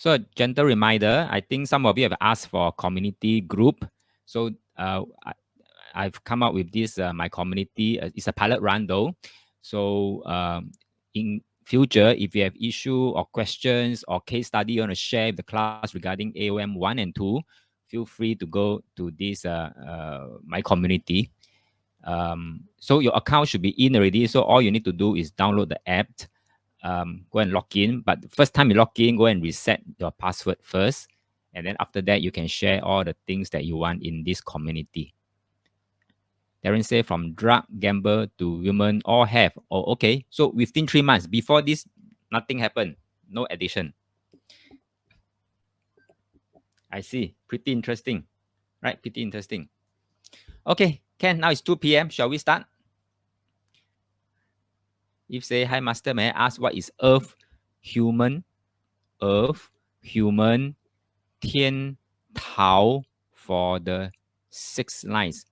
So a gentle reminder, I think some of you have asked for a community group. So I've come up with this, my community. It's a pilot run though. So in future, if you have issue or questions or case study you want to share with the class regarding AOM 1 and 2, feel free to go to this my community. So your account should be in already. So all you need to do is download the app, go and log in. But the first time you log in, go and reset your password first. And then after that, you can share all the things that you want in this community. Darren say from drug, gamble to women, all have. Oh, okay. So within 3 months, before this, nothing happened. No addition. I see. Pretty interesting. Right? Pretty interesting. Okay, Ken, now it's 2 p.m. Shall we start? If say, hi, master, may I ask what is earth, human, Tian, Tao for the 6 lines?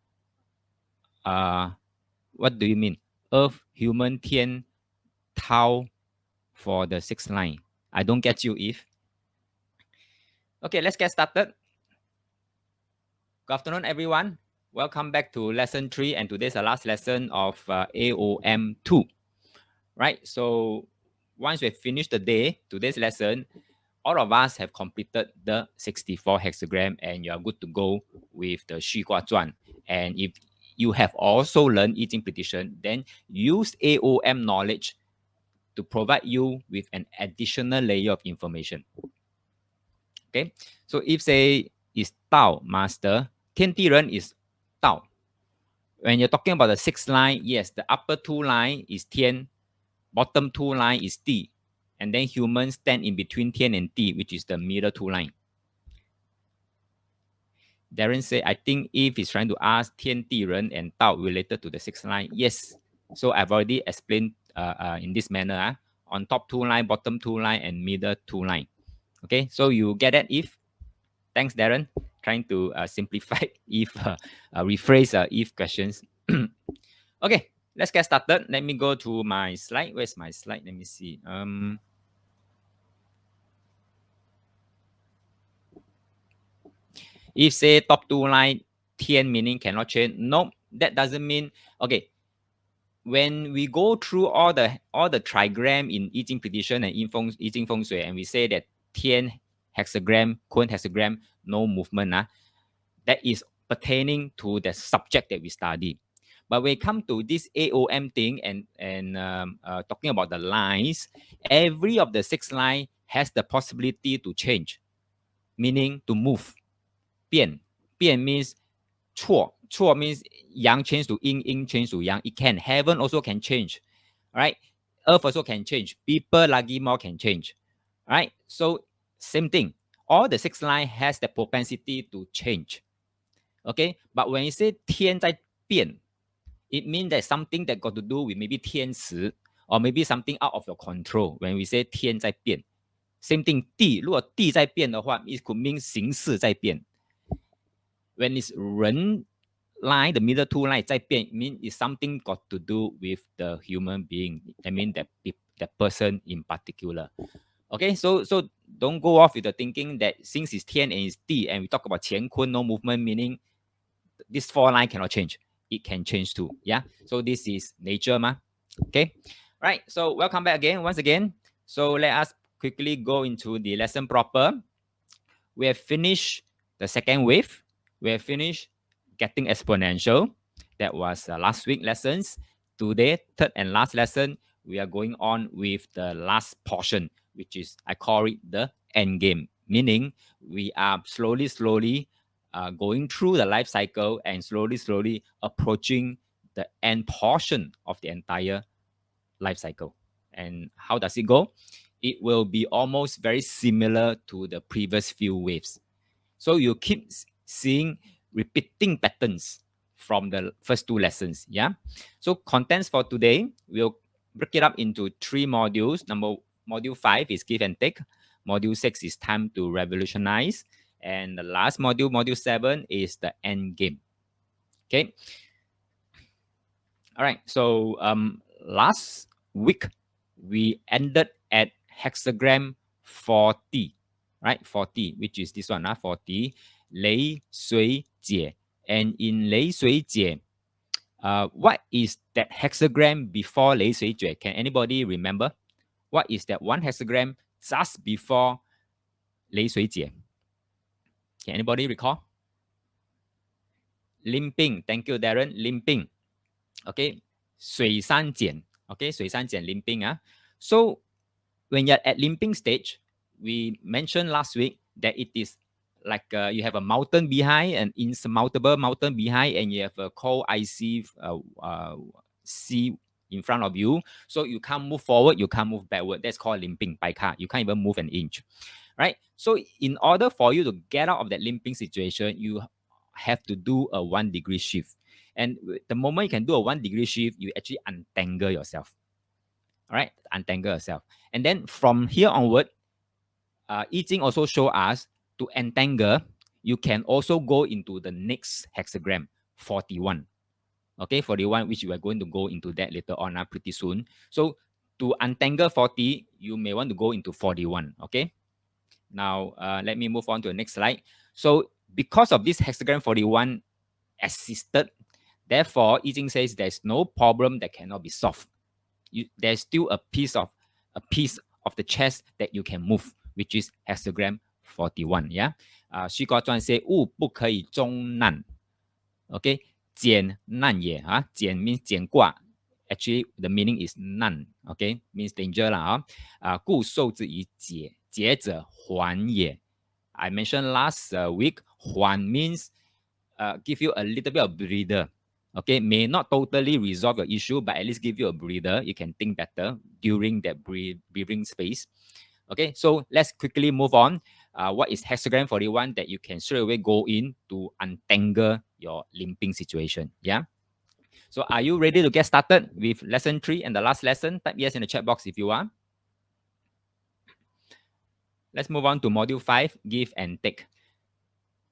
What do you mean? Earth, human, Tian, Tao for the 6 line. I don't get you, Eve. Okay, let's get started. Good afternoon, everyone. Welcome back to lesson 3, and today's the last lesson of AOM2. Right, so once we finish the day, today's lesson, all of us have completed the 64 hexagram and you are good to go with the 虚卦传. And if you have also learned I Ching prediction, then use AOM knowledge to provide you with an additional layer of information. Okay, so if say is Tao master, 天地人 is Tao. When you're talking about the 6th line, yes, the upper 2 line is 天, bottom 2 line is 地, and then humans stand in between 天 and 地, which is the middle 2 line. Darren said, I think if he's trying to ask 天地人 and Tao related to the 6th line. Yes. So I've already explained in this manner. On top 2 line, bottom 2 line, and middle 2 line. Okay, so you get that, if? Thanks, Darren. Trying to simplify if, rephrase if questions. Okay, let's get started. Let me go to my slide. Where's my slide? Let me see. If say top 2 line, 天 meaning cannot change. No, that doesn't mean. Okay, when we go through all the trigram in I Ching prediction and I Ching feng shui, and we say that 天 hexagram, Kun hexagram, no movement, that is pertaining to the subject that we study. But when it comes to this AOM thing and talking about the lines, every of the 6 line has the possibility to change, meaning to move. 变 means 错 means yang change to yin, yin change to yang. It can. Heaven also can change. Right? Earth also can change. People lagi more can change. Right? So same thing. All the 6 line has the propensity to change. Okay? But when you say 天在变, it means that something that got to do with maybe 天时 or maybe something out of your control. When we say 天在变, same thing. 地如果地在变的话, it could mean 形势在变. When it's 人 line, the middle 2 line 在变, mean it's something got to do with the human being. I mean that person in particular. Okay, so don't go off with the thinking that since it's 天 and it's 地 and we talk about 乾坤, no movement, meaning this 4 line cannot change. It can change too. Yeah, so this is nature, ma. Okay, right. So welcome back again, once again. So let us quickly go into the lesson proper. We have finished the second wave. We have finished getting exponential. That was last week lessons. Today, third and last lesson, we are going on with the last portion, which is, I call it the end game. Meaning, we are slowly going through the life cycle and slowly approaching the end portion of the entire life cycle. And how does it go? It will be almost very similar to the previous few waves. So you keep seeing repeating patterns from the first 2 lessons. Yeah. So contents for today, we'll break it up into 3 modules. Module 5 is give and take. Module 6 is time to revolutionize. And the last module, module 7, is the end game. Okay. All right. So last week we ended at hexagram 40. right? 40, which is this one, 40, 雷水解. And in 雷水解, what is that hexagram before 雷水解? Can anybody remember? What is that one hexagram just before 雷水解? Can anybody recall? Limping. Thank you, Darren. Limping. Okay. 水山碱. Okay. 水山碱 limping. So when you're at limping stage, we mentioned last week that it is like you have a mountain behind, an insurmountable mountain behind, and you have a cold icy sea in front of you. So you can't move forward, you can't move backward. That's called limping by car. You can't even move an inch, right? So in order for you to get out of that limping situation, you have to do a 1 degree shift. And the moment you can do a 1 degree shift, you actually untangle yourself. All right, untangle yourself. And then from here onward, I Ching also show us to entangle, you can also go into the next hexagram, 41. Okay, 41, which we are going to go into that later on pretty soon. So to untangle 40, you may want to go into 41. Okay. Now, let me move on to the next slide. So because of this hexagram 41 assisted, therefore, I Ching says there's no problem that cannot be solved. There's still a piece of the chest that you can move, which is hexagram 41. Yeah. 虚卦传 say 物不可以终难. Okay. 简难也. 简 means 简卦. Actually, the meaning is none. Okay. Means danger lah. 故受之以解. 解者缓也. I mentioned last week, 缓 means give you a little bit of breather. Okay, may not totally resolve your issue, but at least give you a breather. You can think better during that breathing space. Okay, so let's quickly move on. What is hexagram 41 that you can straight away go in to untangle your limping situation? Yeah. So are you ready to get started with lesson 3 and the last lesson? Type yes in the chat box if you are. Let's move on to module 5, give and take.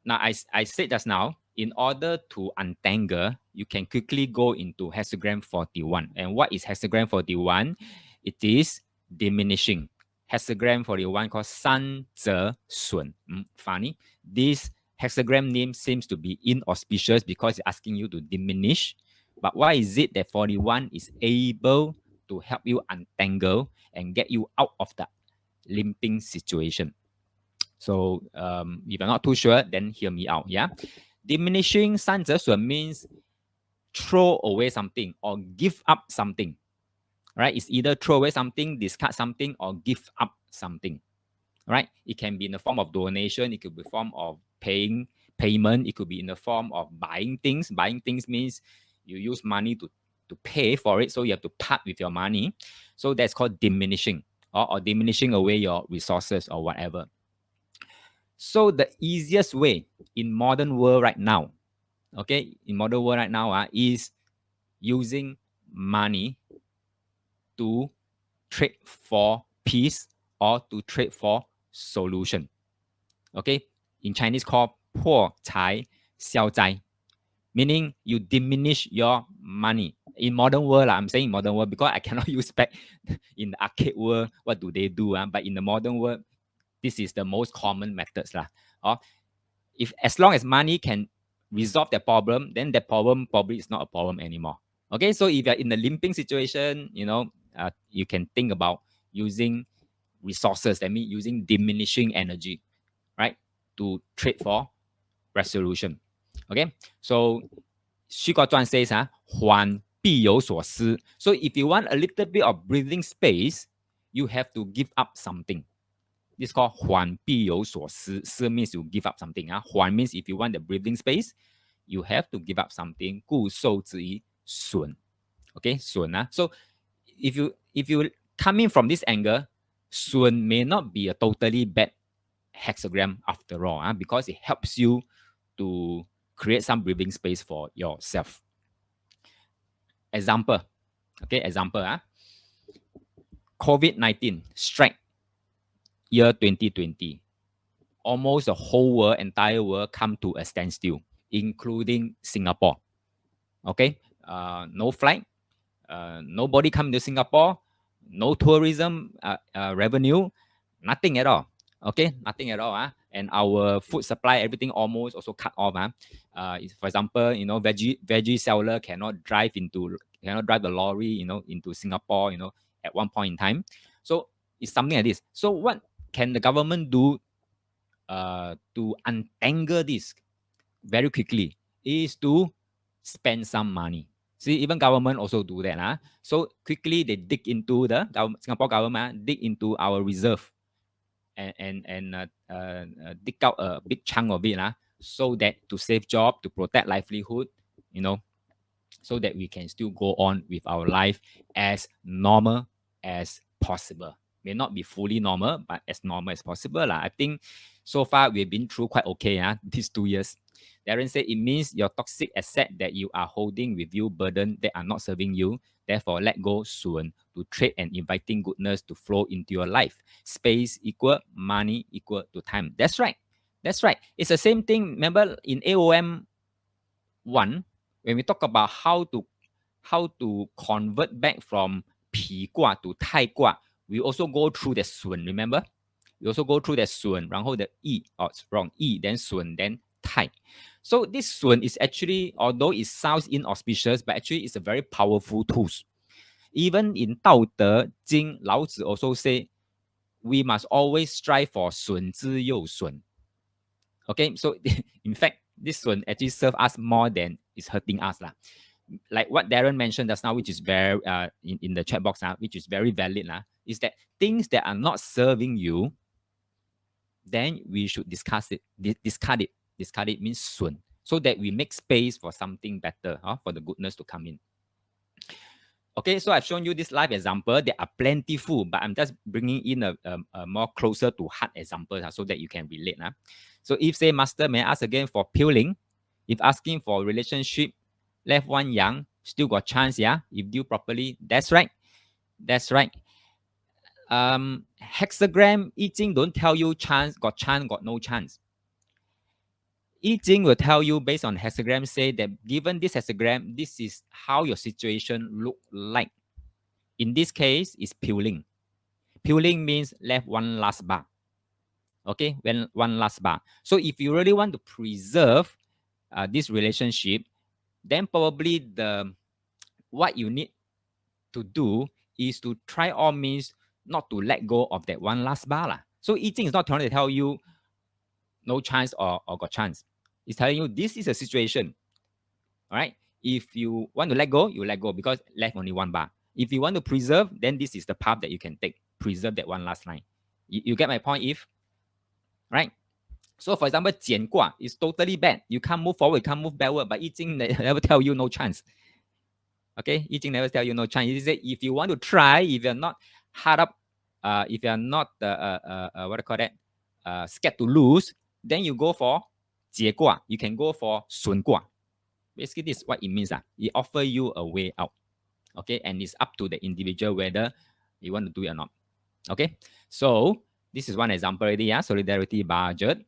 Now, I said just now, in order to untangle, you can quickly go into hexagram 41. And what is hexagram 41? It is diminishing. Hexagram 41 called 三折损. Funny. This hexagram name seems to be inauspicious because it's asking you to diminish. But why is it that 41 is able to help you untangle and get you out of the limping situation? So if you're not too sure, then hear me out. Yeah. Diminishing 三折损 means throw away something or give up something. Right? It's either throw away something, discard something, or give up something. Right? It can be in the form of donation, it could be in the form of payment, it could be in the form of buying things. Buying things means you use money to pay for it, so you have to part with your money. So that's called diminishing, or diminishing away your resources or whatever. So the easiest way in modern world right now, okay, is using money to trade for peace or to trade for solution. Okay, in Chinese called 破财消灾, meaning you diminish your money. In modern world, I'm saying modern world because I cannot use back in the arcade world. What do they do? But in the modern world, this is the most common methods. Or if as long as money can resolve the problem, then the problem probably is not a problem anymore. Okay, so if you're in a limping situation, you can think about using resources. That means using diminishing energy, right, to trade for resolution. Okay, so 虚卦传 says, 还必有所失. So if you want a little bit of breathing space, you have to give up something. This is called 还必有所失. 失 means you give up something. 还 means if you want the breathing space, you have to give up something. 故受之以损. Okay, 损. So if you coming from this angle, 损 may not be a totally bad hexagram after all, because it helps you to create some breathing space for yourself. Example. Okay, example. COVID-19 strike year 2020. Almost the whole world, entire world, come to a standstill, including Singapore. Okay, no flight, nobody come to Singapore, no tourism revenue, nothing at all. Okay, nothing at all. And our food supply, everything almost also cut off. For example, veggie seller cannot drive the lorry, into Singapore, at one point in time. So it's something like this. So what can the government do to untangle this very quickly is to spend some money. See, even government also do that. So quickly they dig into Singapore government, dig into our reserve and dig out a big chunk of it, so that to save job, to protect livelihood, you know, so that we can still go on with our life as normal as possible. May not be fully normal, but as normal as possible. I think so far we've been through quite okay these 2 years. Darren said it means your toxic asset that you are holding with you burden that are not serving you. Therefore, let go soon to trade and inviting goodness to flow into your life. Space equal money equal to time. That's right. That's right. It's the same thing. Remember in AOM1, when we talk about how to convert back from 皮卦 to 太卦, we also go through the 损, remember? We also go through the 损, 然后the 易, wrong, 易 then 损 then 太. So this 损 is actually, although it sounds inauspicious, but actually it's a very powerful tool. Even in 道德经, Lao Tzu also say, we must always strive for 损之又损. Okay, so in fact, this 损 actually serve us more than it's hurting us. Like what Darren mentioned just now, which is very in the chat box, which is very valid, is that things that are not serving you, then we should discuss it, discard it. Discard it means 损, so that we make space for something better, for the goodness to come in. Okay, so I've shown you this live example. There are plentiful, but I'm just bringing in a more closer to heart example so that you can relate. So if say, Master, may I ask again for peeling? If asking for relationship, left one young, still got chance, if due properly. That's right. That's right. Hexagram, I Ching don't tell you chance, got no chance. I Ching will tell you based on hexagram, say that given this hexagram, this is how your situation look like. In this case, it's peeling. Peeling means left one last bar. Okay, when one last bar. So if you really want to preserve this relationship, then probably what you need to do is to try all means not to let go of that one last bar. So I Ching is not trying to tell you no chance or got chance. It's telling you this is a situation. All right. If you want to let go, you let go because left only one bar. If you want to preserve, then this is the path that you can take. Preserve that one last line. You get my point, if? Right? So for example, 减卦 is totally bad. You can't move forward, you can't move backward, but I Ching never tell you no chance. Okay, I Ching never tell you no chance. It say if you want to try, if you're not hard up, if you're not what do you call that, scared to lose, then you go for 解卦. You can go for 损卦. Basically, this is what it means. It offers you a way out. Okay, and it's up to the individual whether you want to do it or not. Okay, so this is one example already. Solidarity budget.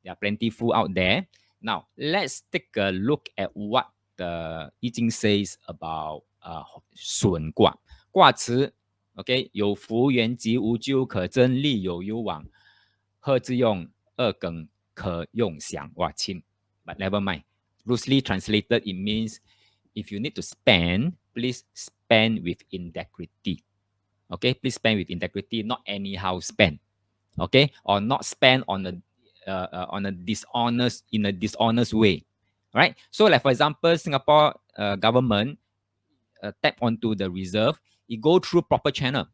There are plentiful out there. Now let's take a look at what the I Ching says about 损卦。卦辞 OK， 有福原吉，无咎可争，利有攸往，贺之用，二耿可用享。哇，亲 ，but never mind. Loosely translated, it means if you need to spend, please spend with integrity. Okay, please spend with integrity, not anyhow spend. Okay, or not spend on a dishonest way. Right. So, like for example, Singapore government tap onto the reserve. It go through proper channel.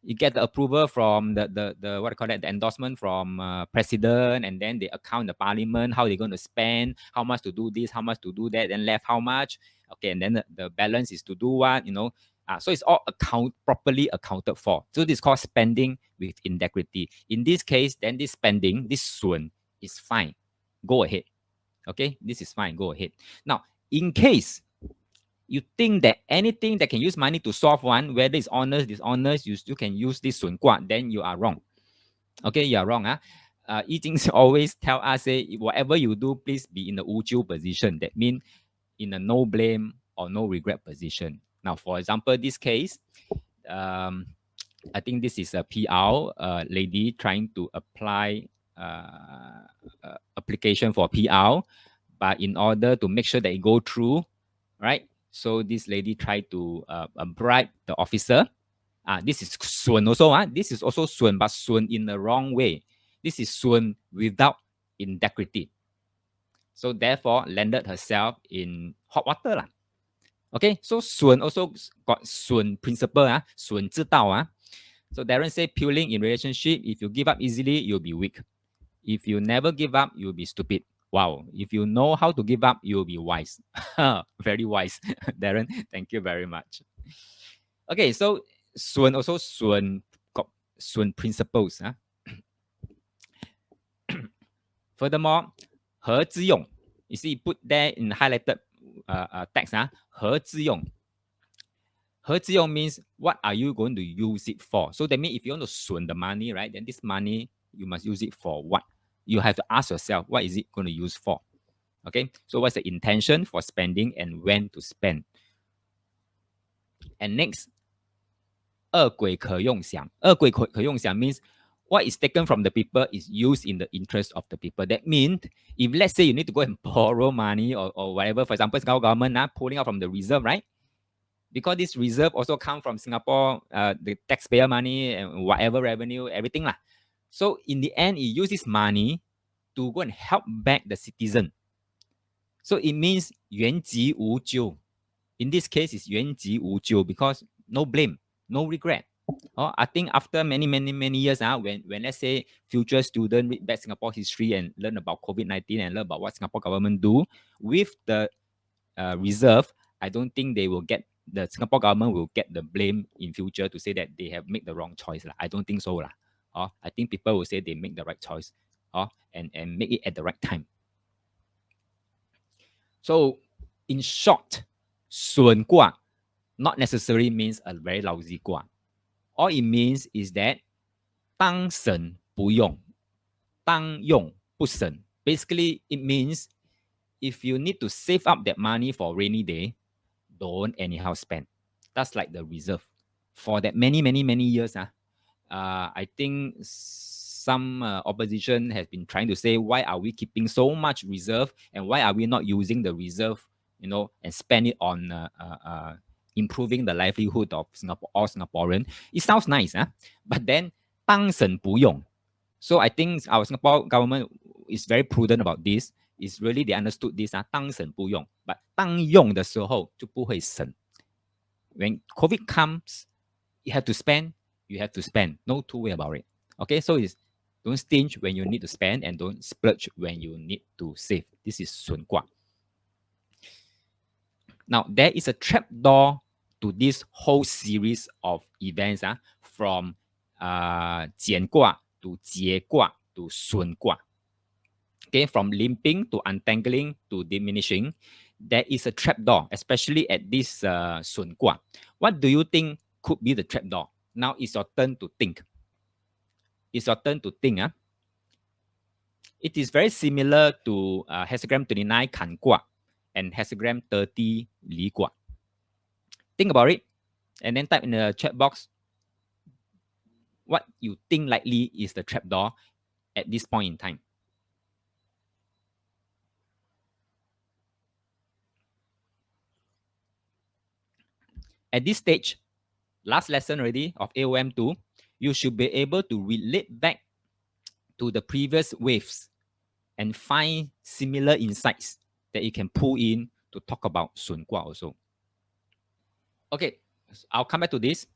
You get the approval from the what I call that, the endorsement from president, and then they account the parliament how they're going to spend, how much to do this, how much to do that, then left how much. Okay, and then the balance is to do what, so it's all properly accounted for. So this is called spending with integrity. In this case, then this spending, this 损 is fine. Go ahead. Okay, this is fine. Go ahead. Now, in case you think that anything that can use money to solve one, whether it's honest, dishonest, you still can use this 损卦, then you are wrong. Okay, you are wrong. I Ching always tell us, say, whatever you do, please be in the 无咎 position. That means in a no blame or no regret position. Now, for example, this case, I think this is a PR lady trying to apply application for PR, but in order to make sure that it go through, right? So this lady tried to bribe the officer. This is Sun also. This is also Sun, but Sun in the wrong way. This is Sun without integrity. So therefore, landed herself in hot water lah. Okay, so Sun also got Sun principle. Sun 知道. So Darren say, pulling in relationship, if you give up easily, you'll be weak. If you never give up, you'll be stupid. Wow. If you know how to give up, you'll be wise. Very wise. Darren, thank you very much. Okay, so Sun also got Sun principles. Furthermore, 和之用. You see, put there in highlighted text. 和之用. 和之用 means what are you going to use it for? So that means if you want to 损 the money, right, then this money, you must use it for what? You have to ask yourself, what is it going to use for? Okay, so what's the intention for spending and when to spend? And next, 二鬼可用享. 二鬼可用享 means what is taken from the people is used in the interest of the people. That means if let's say you need to go and borrow money or whatever, for example, Singapore government pulling out from the reserve, right? Because this reserve also come from Singapore, the taxpayer money and whatever revenue, everything lah. So in the end, it uses money to go and help back the citizen. So it means 原籍无咎. In this case, it's 原籍无咎 because no blame, no regret. I think after many years, when let's say future student read back Singapore history and learn about COVID-19 and learn about what Singapore government do with the reserve, I don't think the Singapore government will get the blame in future to say that they have made the wrong choice. I don't think so. I think people will say they make the right choice and make it at the right time. So in short, 损卦 not necessarily means a very lousy 卦. All it means is that 当省不用,当用不省. Basically, it means if you need to save up that money for rainy day, don't anyhow spend. That's like the reserve. For that many years, I think some opposition has been trying to say, why are we keeping so much reserve and why are we not using the reserve, and spend it on improving the livelihood of Singapore or Singaporean? It sounds nice, but then 当省不用. So I think our Singapore government is very prudent about this. It's really they understood this 当省不用 but 当用的时候就不会省. When COVID comes, you have to spend, you have to spend. No two way about it. Okay, so it's don't stinge when you need to spend and don't splurge when you need to save. This is 损卦. Now, there is a trapdoor to this whole series of events from 减卦 to 结卦 to 损卦. Okay, from limping to untangling to diminishing, there is a trapdoor, especially at this 损卦. What do you think could be the trapdoor? Now it's your turn to think. It's your turn to think. It is very similar to hexagram 29 kan卦and hexagram 30 li卦. Think about it and then type in the chat box what you think likely is the trapdoor at this point in time. At this stage, last lesson already of AOM2, you should be able to relate back to the previous waves and find similar insights that you can pull in to talk about 损卦 also. Okay, I'll come back to this.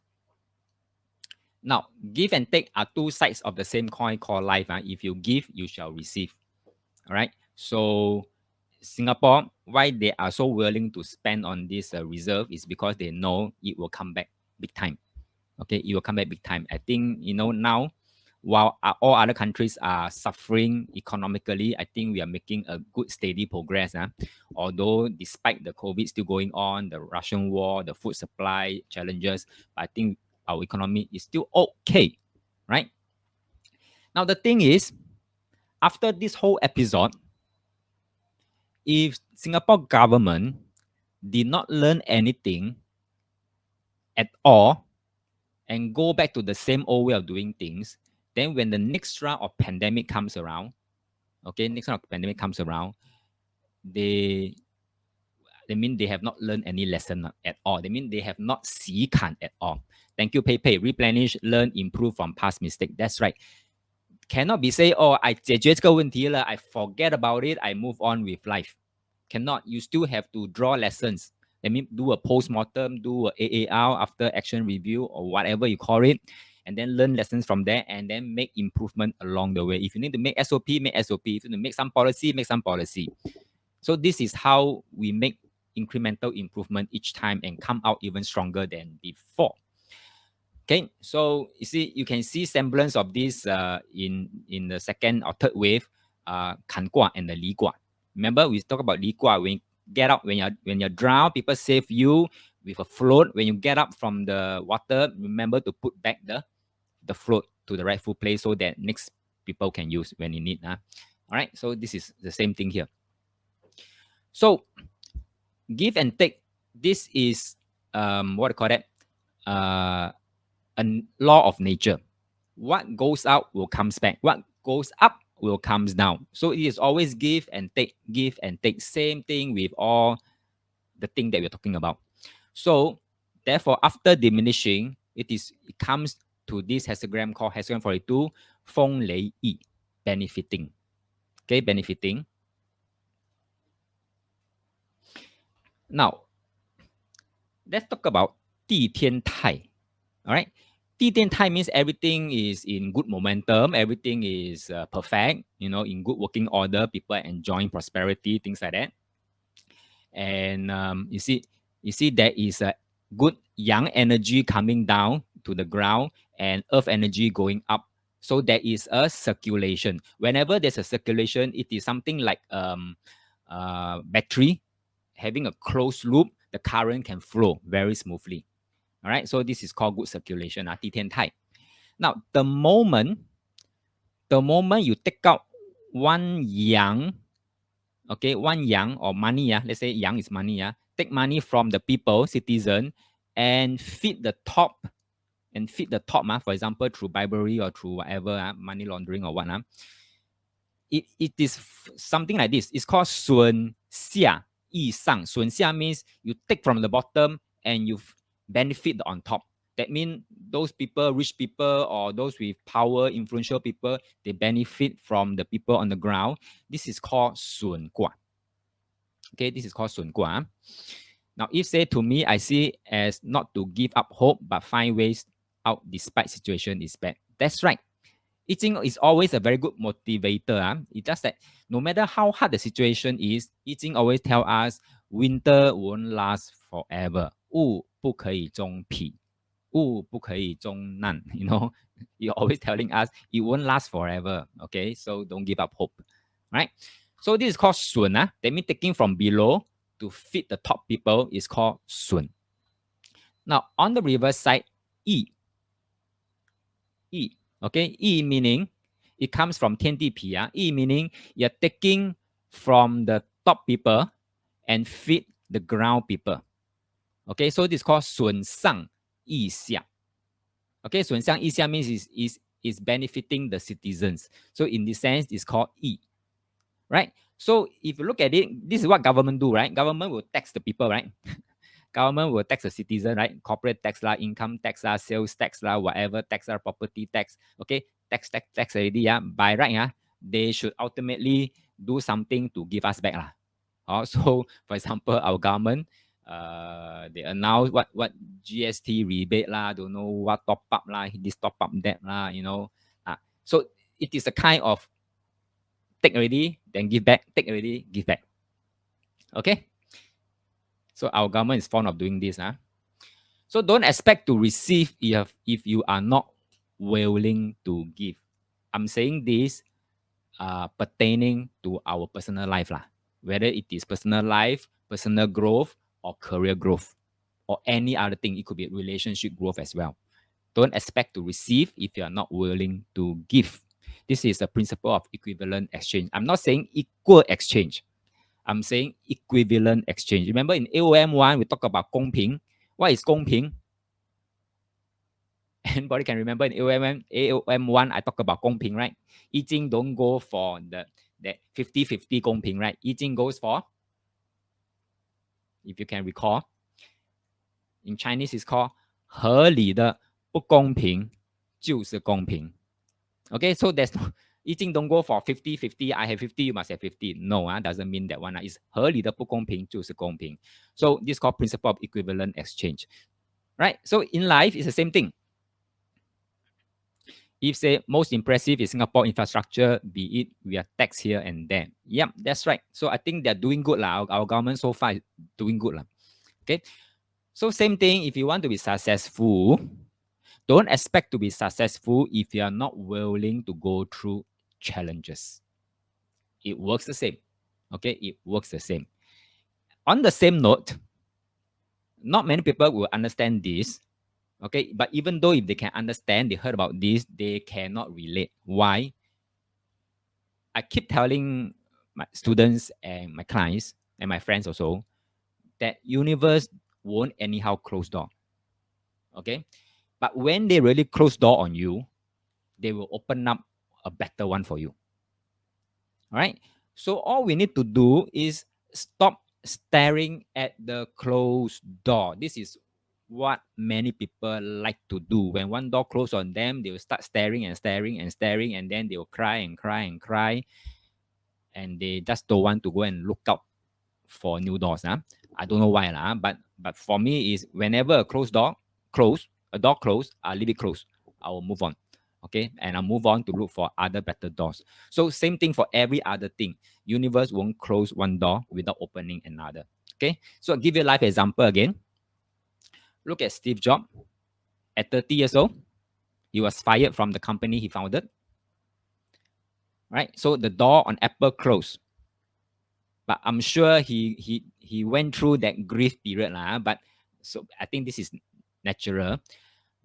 Now, give and take are two sides of the same coin called life. If you give, you shall receive. All right. So Singapore, why they are so willing to spend on this reserve is because they know it will come back big time. Okay, it will come back big time. I think, now, while all other countries are suffering economically, I think we are making a good, steady progress. Although, despite the COVID still going on, the Russian war, the food supply challenges, I think our economy is still okay, right? Now, the thing is, after this whole episode, if Singapore government did not learn anything at all, and go back to the same old way of doing things, then when the next round of pandemic comes around, okay, next round of pandemic comes around, they mean they have not learned any lesson at all. They mean they have not 习看 at all. Thank you, Pei. Replenish, learn, improve from past mistake. That's right. Cannot be say, oh, I 解决这个问题了, I forget about it, I move on with life. Cannot. You still have to draw lessons. That means do a post-mortem, do a AAR, after action review, or whatever you call it, and then learn lessons from there, and then make improvement along the way. If you need to make SOP, make SOP. If you need to make some policy, make some policy. So this is how we make incremental improvement each time and come out even stronger than before. Okay, so you see, you can see semblance of this in the second or third wave, kan gua and the li gua. Remember, we talk about li gua. When you get up, when you're drowned, people save you with a float. When you get up from the water, remember to put back the float to the rightful place so that next people can use when you need. All right, so this is the same thing here. So give and take. This is what I call it. A law of nature. What goes out will comes back. What goes up will comes down. So it is always give and take, give and take. Same thing with all the thing that we're talking about. So therefore, after diminishing, it comes to this histogram called histogram 42, 风雷益, benefiting. Okay, benefiting. Now, let's talk about 地天泰. All right. 地天泰 means everything is in good momentum, everything is perfect, in good working order, people are enjoying prosperity, things like that. And you see there is a good yang energy coming down to the ground and earth energy going up. So there is a circulation. Whenever there's a circulation, it is something like battery having a closed loop, the current can flow very smoothly. All right, so this is called good circulation, 地天泰. Now, the moment you take out one yang, okay, one yang or money, let's say yang is money, take money from the people, citizen, and feed the top, for example, through bribery or through whatever, money laundering or what, it is something like this. It's called 损下益上. 损下 means you take from the bottom and you benefit on top. That means those people, rich people, or those with power, influential people, they benefit from the people on the ground. This is called 损卦. Okay, this is called 损卦. Now, if say to me, I see as not to give up hope, but find ways out despite situation is bad. That's right. I Ching is always a very good motivator. It's just that no matter how hard the situation is, I Ching always tell us winter won't last forever. 雾不可以终彼，雾不可以终难. You're always telling us it won't last forever. Okay, so don't give up hope. Right? So this is called 损. That means taking from below to feed the top people is called 损. Now on the reverse side, 益. Okay, 益 meaning it comes from 天地痞. 益 meaning you're taking from the top people and feed the ground people. Okay, so this is called 损上益下. Okay, 损上益下 means is benefiting the citizens. So in this sense, it's called 益. Right? So if you look at it, this is what government do, right? Government will tax the people, right? Government will tax the citizen, right? Corporate tax lah, income tax lah, sales tax lah, whatever tax lah, property tax. Okay, tax already. By right, they should ultimately do something to give us back lah. So, for example, our government, they announce what GST rebate lah, don't know what top up lah, this top up that lah, So it is a kind of take already, then give back, take already, give back. Okay. So our government is fond of doing this. So don't expect to receive if you are not willing to give. I'm saying this pertaining to our personal life, whether it is personal life, personal growth, or career growth, or any other thing. It could be relationship growth as well. Don't expect to receive if you are not willing to give. This is a principle of equivalent exchange. I'm not saying equal exchange. I'm saying equivalent exchange. Remember in AOM1, we talk about 公平. What is 公平? Anybody can remember in AOM1, I talk about 公平, right? 易经 don't go for the 50-50 公平, right? 易经 goes for, if you can recall, in Chinese it's called 合理的不公平就是公平. Okay, so there's no 易经 don't go for 50-50. I have 50, you must have 50. No, doesn't mean that one. It's 合理的不公平就是公平. So this is called principle of equivalent exchange. Right? So in life, it's the same thing. If say most impressive is Singapore infrastructure, be it we are taxed here and there. Yeah, that's right. So I think they're doing good. Our government so far is doing good. Okay. So same thing, if you want to be successful, don't expect to be successful if you are not willing to go through challenges. It works the same. Okay, it works the same. On the same note, not many people will understand this. Okay, but even though if they can understand, they heard about this, they cannot relate. Why? I keep telling my students and my clients and my friends also that universe won't anyhow close door. Okay, but when they really close door on you, they will open up a better one for you. All right. So all we need to do is stop staring at the closed door. This is what many people like to do. When one door closes on them, they will start staring and staring and staring, and then they will cry and cry and cry, and they just don't want to go and look out for new doors. I don't know why, but for me is whenever a closed door a door closed, I leave it closed. I will move on. Okay, and I'll move on to look for other better doors. So same thing for every other thing. Universe won't close one door without opening another. Okay, so I'll give you a life example again. Look at Steve Jobs. At 30 years old, he was fired from the company he founded. Right, so the door on Apple closed. But I'm sure he went through that grief period, but so I think this is natural.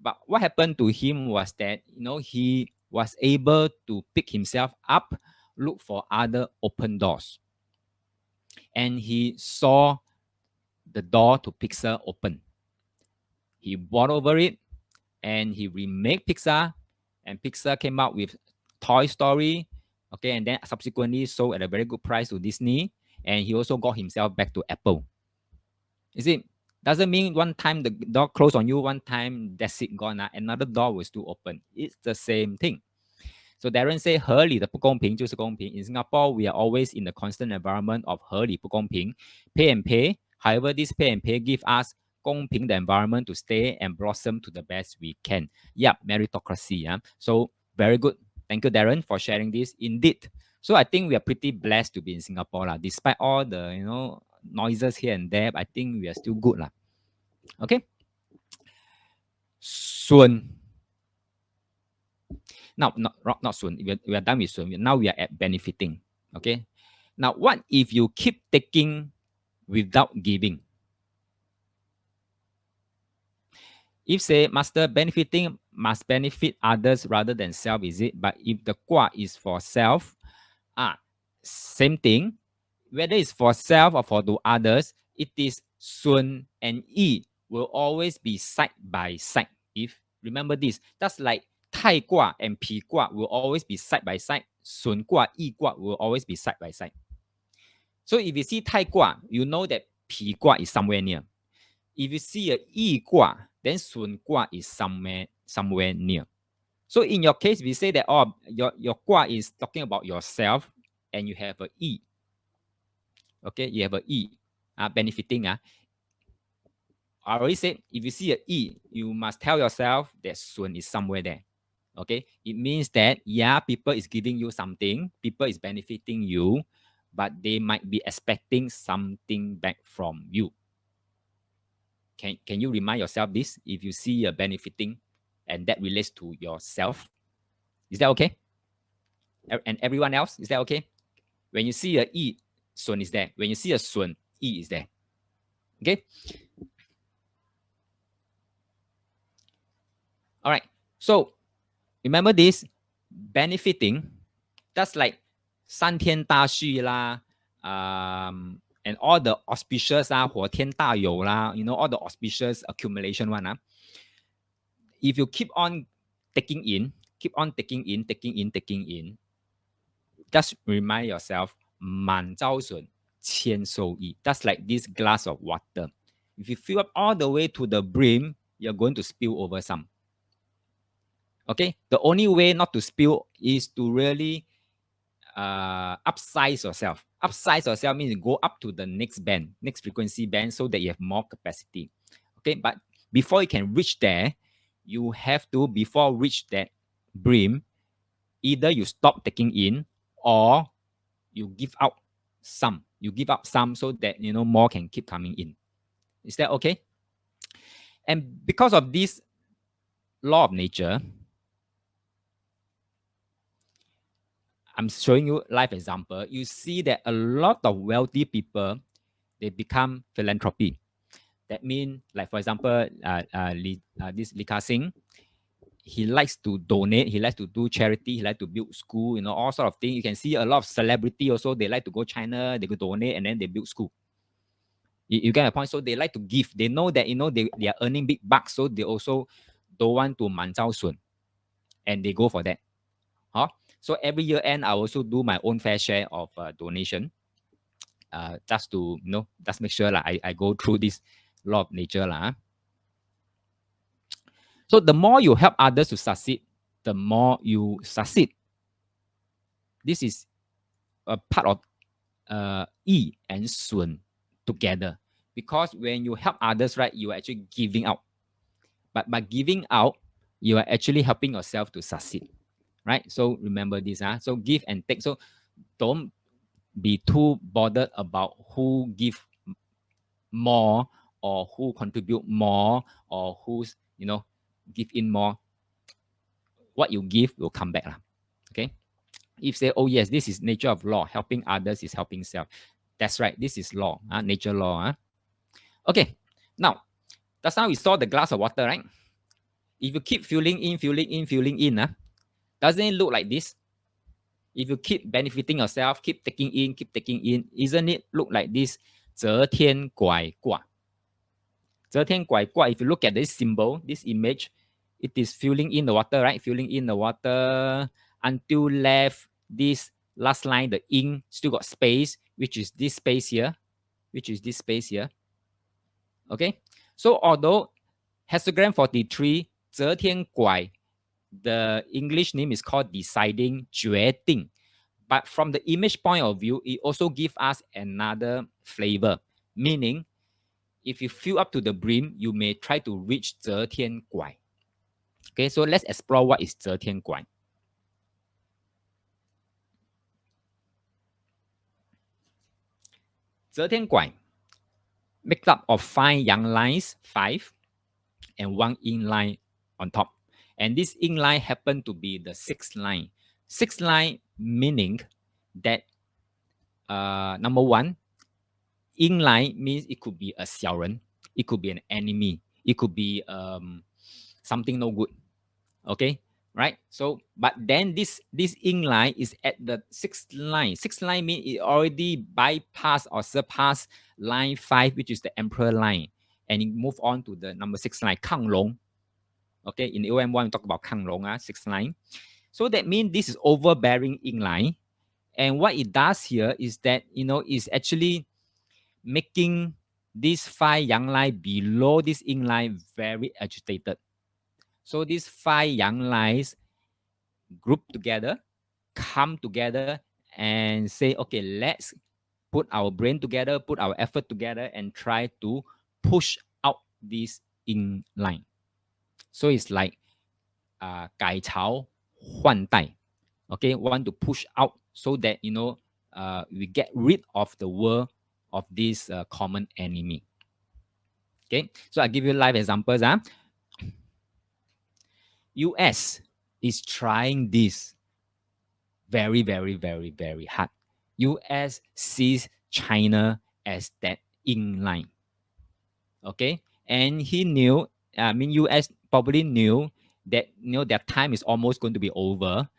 But what happened to him was that he was able to pick himself up, look for other open doors, and he saw the door to Pixar open. He bought over it, and he remade Pixar, and Pixar came out with Toy Story, okay, and then subsequently sold at a very good price to Disney, and he also got himself back to Apple. You see, doesn't mean one time the door closed on you, one time that's it gone. Another door will still open. It's the same thing. So Darren say 合理的不公平就是公平. In Singapore, we are always in the constant environment of 合理不公平, pay and pay. However, this pay and pay give us 公平 the environment to stay and blossom to the best we can. Yeah, meritocracy. So very good. Thank you, Darren, for sharing this. Indeed. So I think we are pretty blessed to be in Singapore. Despite all the noises here and there, I think we are still good. Okay. Soon. Now, not soon. We are done with soon. Now we are at benefiting. Okay. Now, what if you keep taking without giving? If say master benefiting must benefit others rather than self, is it? But if the kwa is for self, same thing. Whether it's for self or for the others, it is sun and yi will always be side by side. If remember this, that's like Tai Gua and Pi Gua will always be side by side. Sun Gua, Yi Gua will always be side by side. So if you see Tai Gua, you know that Pi Gua is somewhere near. If you see a Yi Gua, then Sun Gua is somewhere near. So in your case, we say that your Gua is talking about yourself, and you have a Yi. Okay, you have a Yi, benefiting. I already said, if you see a E, you must tell yourself that Sun is somewhere there. Okay, it means that, yeah, people is giving you something, people is benefiting you, but they might be expecting something back from you. Can you remind yourself this if you see a benefiting and that relates to yourself? Is that okay? And everyone else, is that okay? When you see a E, Sun is there. When you see a Sun, E is there. Okay? All right. So remember this, benefiting, that's like 三天大序啦, and all the auspicious 火天大有啦, all the auspicious accumulation one. if you keep on taking in, taking in, just remind yourself, 满招损，谦受益. That's like this glass of water. If you fill up all the way to the brim, you're going to spill over some. Okay, the only way not to spill is to really upsize yourself. Upsize yourself means go up to the next band, next frequency band, so that you have more capacity. Okay, but before you can reach there, you have to, before reach that brim, either you stop taking in or you give out some. You give up some so that more can keep coming in. Is that okay? And because of this law of nature, I'm showing you live example. You see that a lot of wealthy people, they become philanthropy. That means, like for example, this Li Ka-sing, he likes to donate, he likes to do charity, he likes to build school, all sort of things. You can see a lot of celebrity also, they like to go China, they go donate, and then they build school. You get a point? So they like to give. They know that, they are earning big bucks, so they also don't want to 满招损, and they go for that. Huh? So every year end, I also do my own fair share of donation, just to, just make sure I go through this law of nature. So the more you help others to succeed, the more you succeed. This is a part of Yi and Sun together. Because when you help others, right, you are actually giving out. But by giving out, you are actually helping yourself to succeed. Right? So remember this. So give and take. So don't be too bothered about who give more or who contribute more or who's, give in more. What you give will come back. Okay? If say, oh yes, this is nature of law, helping others is helping self. That's right, this is law, nature law. Okay, now, that's how we saw the glass of water, right? If you keep filling in, doesn't it look like this? If you keep benefiting yourself, keep taking in, isn't it look like this? 则天拐卦. 则天拐卦, if you look at this symbol, this image, it is filling in the water, right? Filling in the water until left this last line, the ing still got space, which is this space here, Okay, so although histogram 43, 则天拐, the English name is called deciding, 决定. But from the image point of view, it also gives us another flavor, meaning if you fill up to the brim, you may try to reach 则天拐. Okay, so let's explore what is 则天拐. Made up of 5 yang lines, 5, and 1 yin line on top. And this yin line happened to be the 6th line. 6th line meaning that number 1, yin line means it could be a 小人, it could be an enemy, it could be something no good. Okay, right? So, but then this yin line is at the 6th line. 6th line means it already bypassed or surpassed line 5, which is the emperor line, and it move on to the number 6 line, 亢龙. Okay, in AOM1 we talk about 亢龙, 6th line. So that means this is overbearing yin line, and what it does here is that is actually making this 5 yang line below this yin line very agitated. So these 5 yang lines group together, come together, and say, okay, let's put our brain together, put our effort together, and try to push out this yin line. So it's like 改朝换代. Okay, want to push out so that we get rid of the world of this common enemy. Okay, so I give you live examples. US is trying this very, very, very, very hard. US sees China as that yin line. Okay, and he knew. US probably knew that their time is almost going to be over,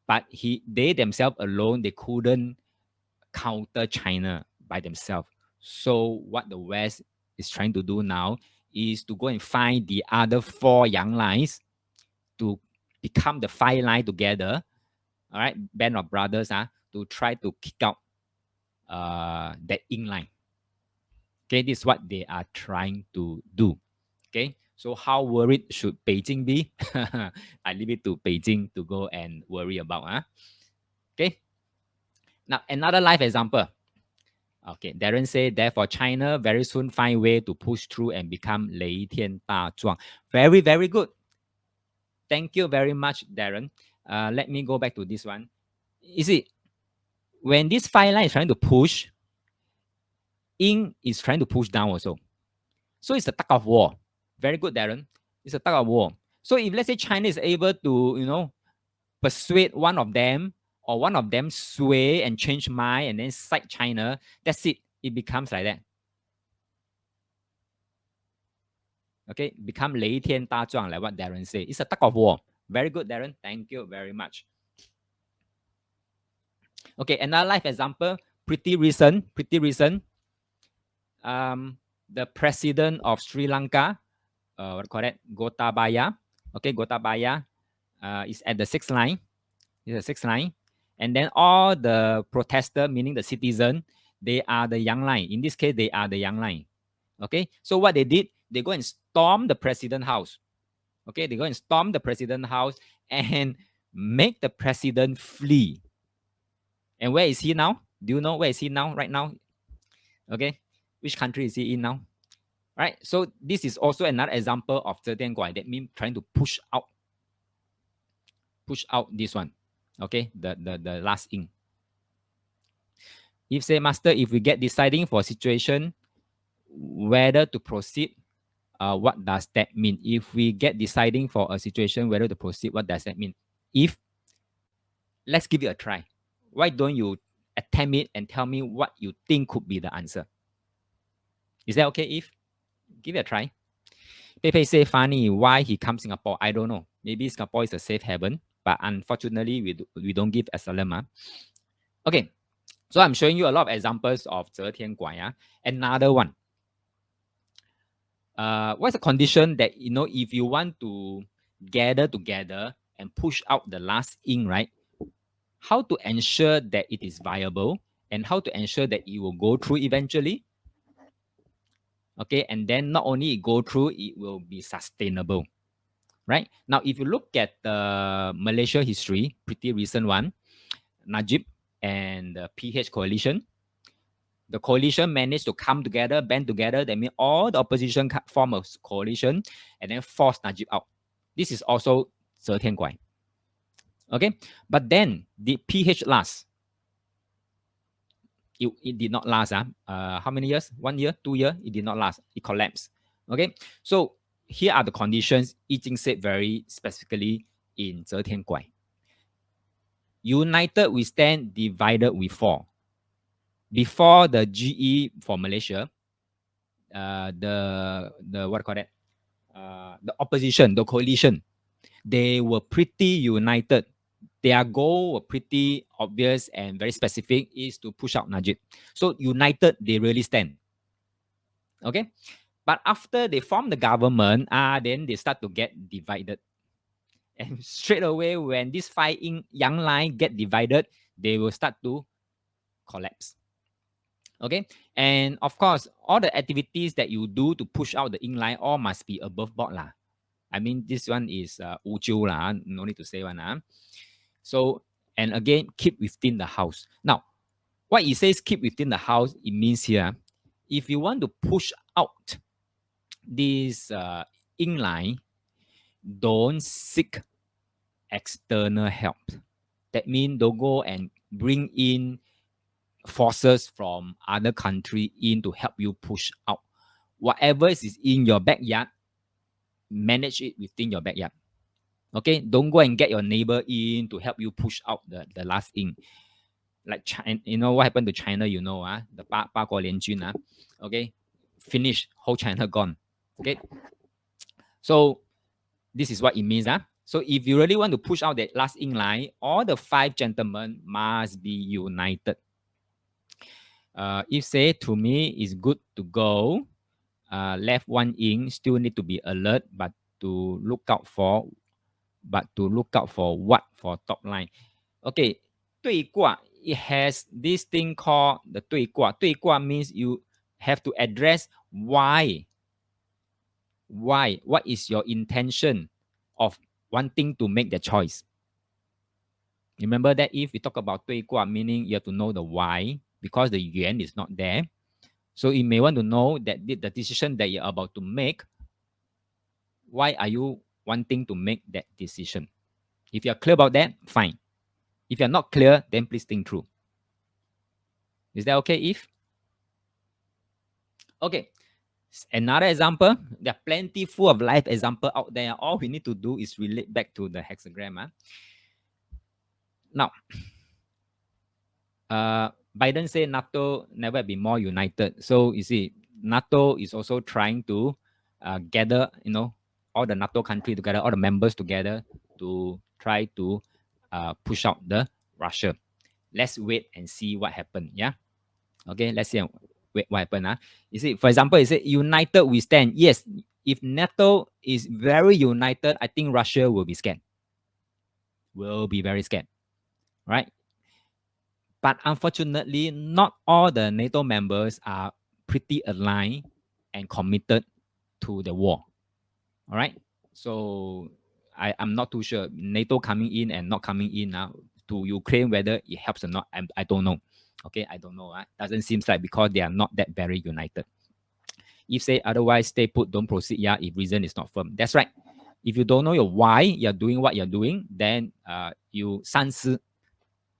but they themselves alone, they couldn't counter China by themselves. So what the West is trying to do now is to go and find the other 4 yang lines to become the 5 line together. All right, band of brothers to try to kick out that yin line. Okay, this is what they are trying to do. Okay, so how worried should Beijing be? I leave it to Beijing to go and worry about. Okay, now another live example. Okay, Darren said, therefore China very soon find way to push through and become 雷天大壮. Very, very good. Thank you very much, Darren. Let me go back to this one. You see, when this 5 line is trying to push, yin is trying to push down also. So it's a tug of war. Very good, Darren. It's a tug of war. So if let's say China is able to, persuade one of them, or one of them sway and change mind and then side China, that's it. It becomes like that. Okay, become 雷天大壮, like what Darren said. It's a tug of war. Very good, Darren. Thank you very much. Okay, another live example, pretty recent. The president of Sri Lanka, what call it, Gotabaya. Okay, Gotabaya is at the 6th line. It's the 6th line. And then all the protester, meaning the citizen, they are the yang line. In this case, they are the yang line. Okay, so what they did, they go and storm the president house. Okay, they go and storm the president house and make the president flee. And where is he now? Do you know where is he now, right now? Okay, which country is he in now? Right, so this is also another example of 遮天拐, that means trying to push out this one. Okay, the last ink. If say, master, if we get deciding for a situation whether to proceed, what does that mean? If we get deciding for a situation whether to proceed, what does that mean? If, let's give it a try. Why don't you attempt it and tell me what you think could be the answer? Is that okay? If, give it a try. Pepe say, funny, why he comes Singapore? I don't know. Maybe Singapore is a safe haven, but unfortunately, we don't give asylum. Okay, so I'm showing you a lot of examples of 遮天拐. Another one. What's the condition that, if you want to gather together and push out the last ink, right? How to ensure that it is viable and how to ensure that it will go through eventually? Okay, and then not only it go through, it will be sustainable, right? Now, if you look at the Malaysia history, pretty recent one, Najib and the PH coalition, the coalition managed to come together, band together. That means all the opposition form a coalition and then force Najib out. This is also 遮天拐. Okay, but then the PH last. It did not last. How many years? 1 year, 2 years? It did not last. It collapsed. Okay, so here are the conditions Yi Jing said very specifically in 遮天拐. United we stand, divided we fall. Before the GE for Malaysia, the what call it? The opposition, the coalition, they were pretty united. Their goal were pretty obvious and very specific, is to push out Najib. So united, they really stand. Okay, but after they form the government, then they start to get divided. And straight away, when this 5 yang line get divided, they will start to collapse. Okay, and of course, all the activities that you do to push out the ink line all must be above board lah. I mean, this one is uju lah, no need to say one. So, and again, keep within the house. Now, what it says keep within the house, it means here, if you want to push out this ink line, don't seek external help. That means don't go and bring in forces from other country in to help you push out. Whatever is in your backyard, manage it within your backyard. Okay, don't go and get your neighbor in to help you push out the last ink. Like China, what happened to China, the 八国联军, okay, finish, whole China gone. Okay, so this is what it means. So if you really want to push out that last ink line, all the 5 gentlemen must be united. If say to me, it's good to go, left one ink, still need to be alert, but to look out for what for top line. Okay, 对卦 it has this thing called the 对卦. 对卦 means you have to address why. What is your intention of wanting to make the choice? Remember that if we talk about 对卦, meaning you have to know the why, because the yuan is not there. So you may want to know that the decision that you're about to make, why are you wanting to make that decision? If you're clear about that, fine. If you're not clear, then please think through. Is that okay, If? Okay. Another example, there are plenty full of life example out there. All we need to do is relate back to the hexagram. Now, Biden said NATO never be more united. So you see, NATO is also trying to gather, all the NATO country together, all the members together to try to push out the Russia. Let's wait and see what happened. Yeah. Okay. Let's see what happened. You see, for example, you say united we stand. Yes. If NATO is very united, I think Russia will be scared. Will be very scared. Right? But unfortunately, not all the NATO members are pretty aligned and committed to the war. All right. So I'm not too sure. NATO coming in and not coming in now to Ukraine, whether it helps or not, I don't know. Okay, I don't know. Doesn't seem like because they are not that very united. If say otherwise, stay put, don't proceed. Yeah, if reason is not firm. That's right. If you don't know your why you're doing what you're doing, then you 三思，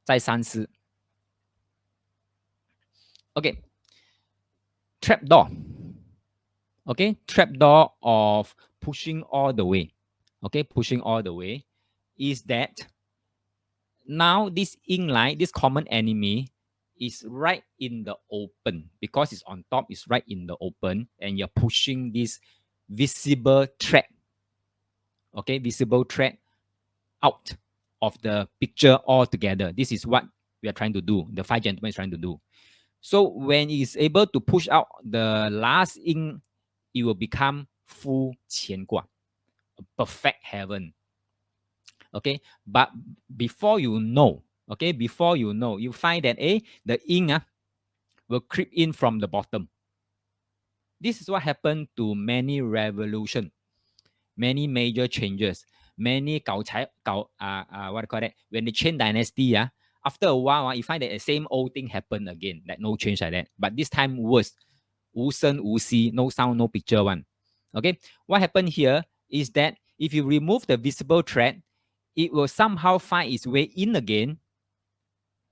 再三思。Okay, trapdoor. Okay, trapdoor of pushing all the way. Okay, pushing all the way is that now this inline, this common enemy, is right in the open because it's on top, it's right in the open, and you're pushing this visible threat. Okay, visible threat out of the picture altogether. This is what we are trying to do. The five gentlemen is trying to do. So when it's able to push out the last ink, it will become full 乾卦, a perfect heaven. Okay, but before you know, you find that the ink will creep in from the bottom. This is what happened to many revolution, many major changes, many what do you call that? When they change dynasty, after a while, you find that the same old thing happen again, like no change like that. But this time worse, 无声无息, no sound, no picture one. Okay, what happened here is that if you remove the visible threat, it will somehow find its way in again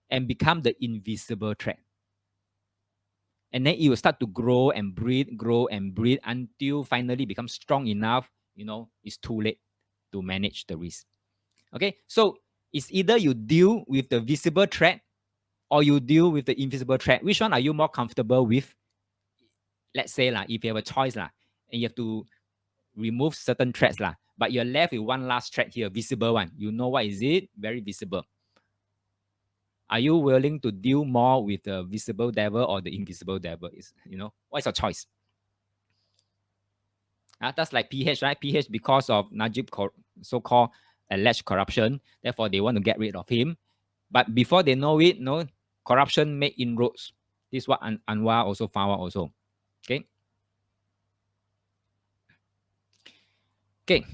and become the invisible threat. And then it will start to grow and breed until finally becomes strong enough, it's too late to manage the risk. Okay, so it's either you deal with the visible threat or you deal with the invisible threat. Which one are you more comfortable with? Let's say if you have a choice and you have to remove certain threats but you're left with one last threat here, visible one. You know what is it? Very visible. Are you willing to deal more with the visible devil or the invisible devil? What's your choice? That's like PH, right? PH, because of Najib so-called alleged corruption, therefore they want to get rid of him. But before they know it, corruption made inroads. This is what Anwar also found out also. Okay. Okay.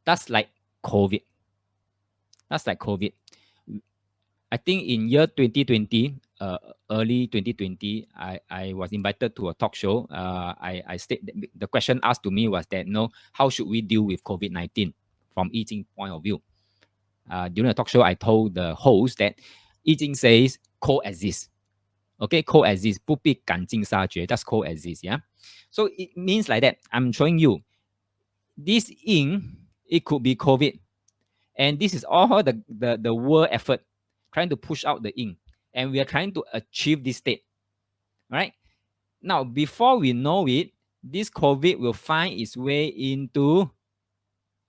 That's like COVID. I think in year 2020, early 2020, I was invited to a talk show. I the question asked to me was that, how should we deal with COVID-19 from Yi Jing point of view? During the talk show, I told the host that Yi Jing says coexist. Okay, coexist, 不必赶尽杀绝, just coexist, yeah? So it means like that. I'm showing you this it could be COVID. And this is all the world effort trying to push out the ink. And we are trying to achieve this state. All right. Now, before we know it, this COVID will find its way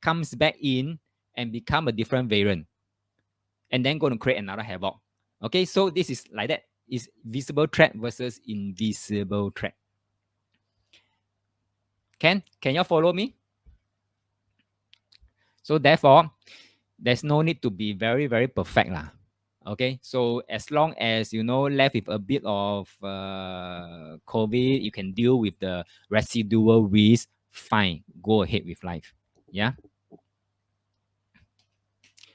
comes back in and become a different variant. And then going to create another havoc. Okay, so this is like that. It's visible threat versus invisible threat. Can you follow me? So therefore, there's no need to be very, very perfect lah. Okay, so as long as left with a bit of COVID, you can deal with the residual risk. Fine, go ahead with life. Yeah.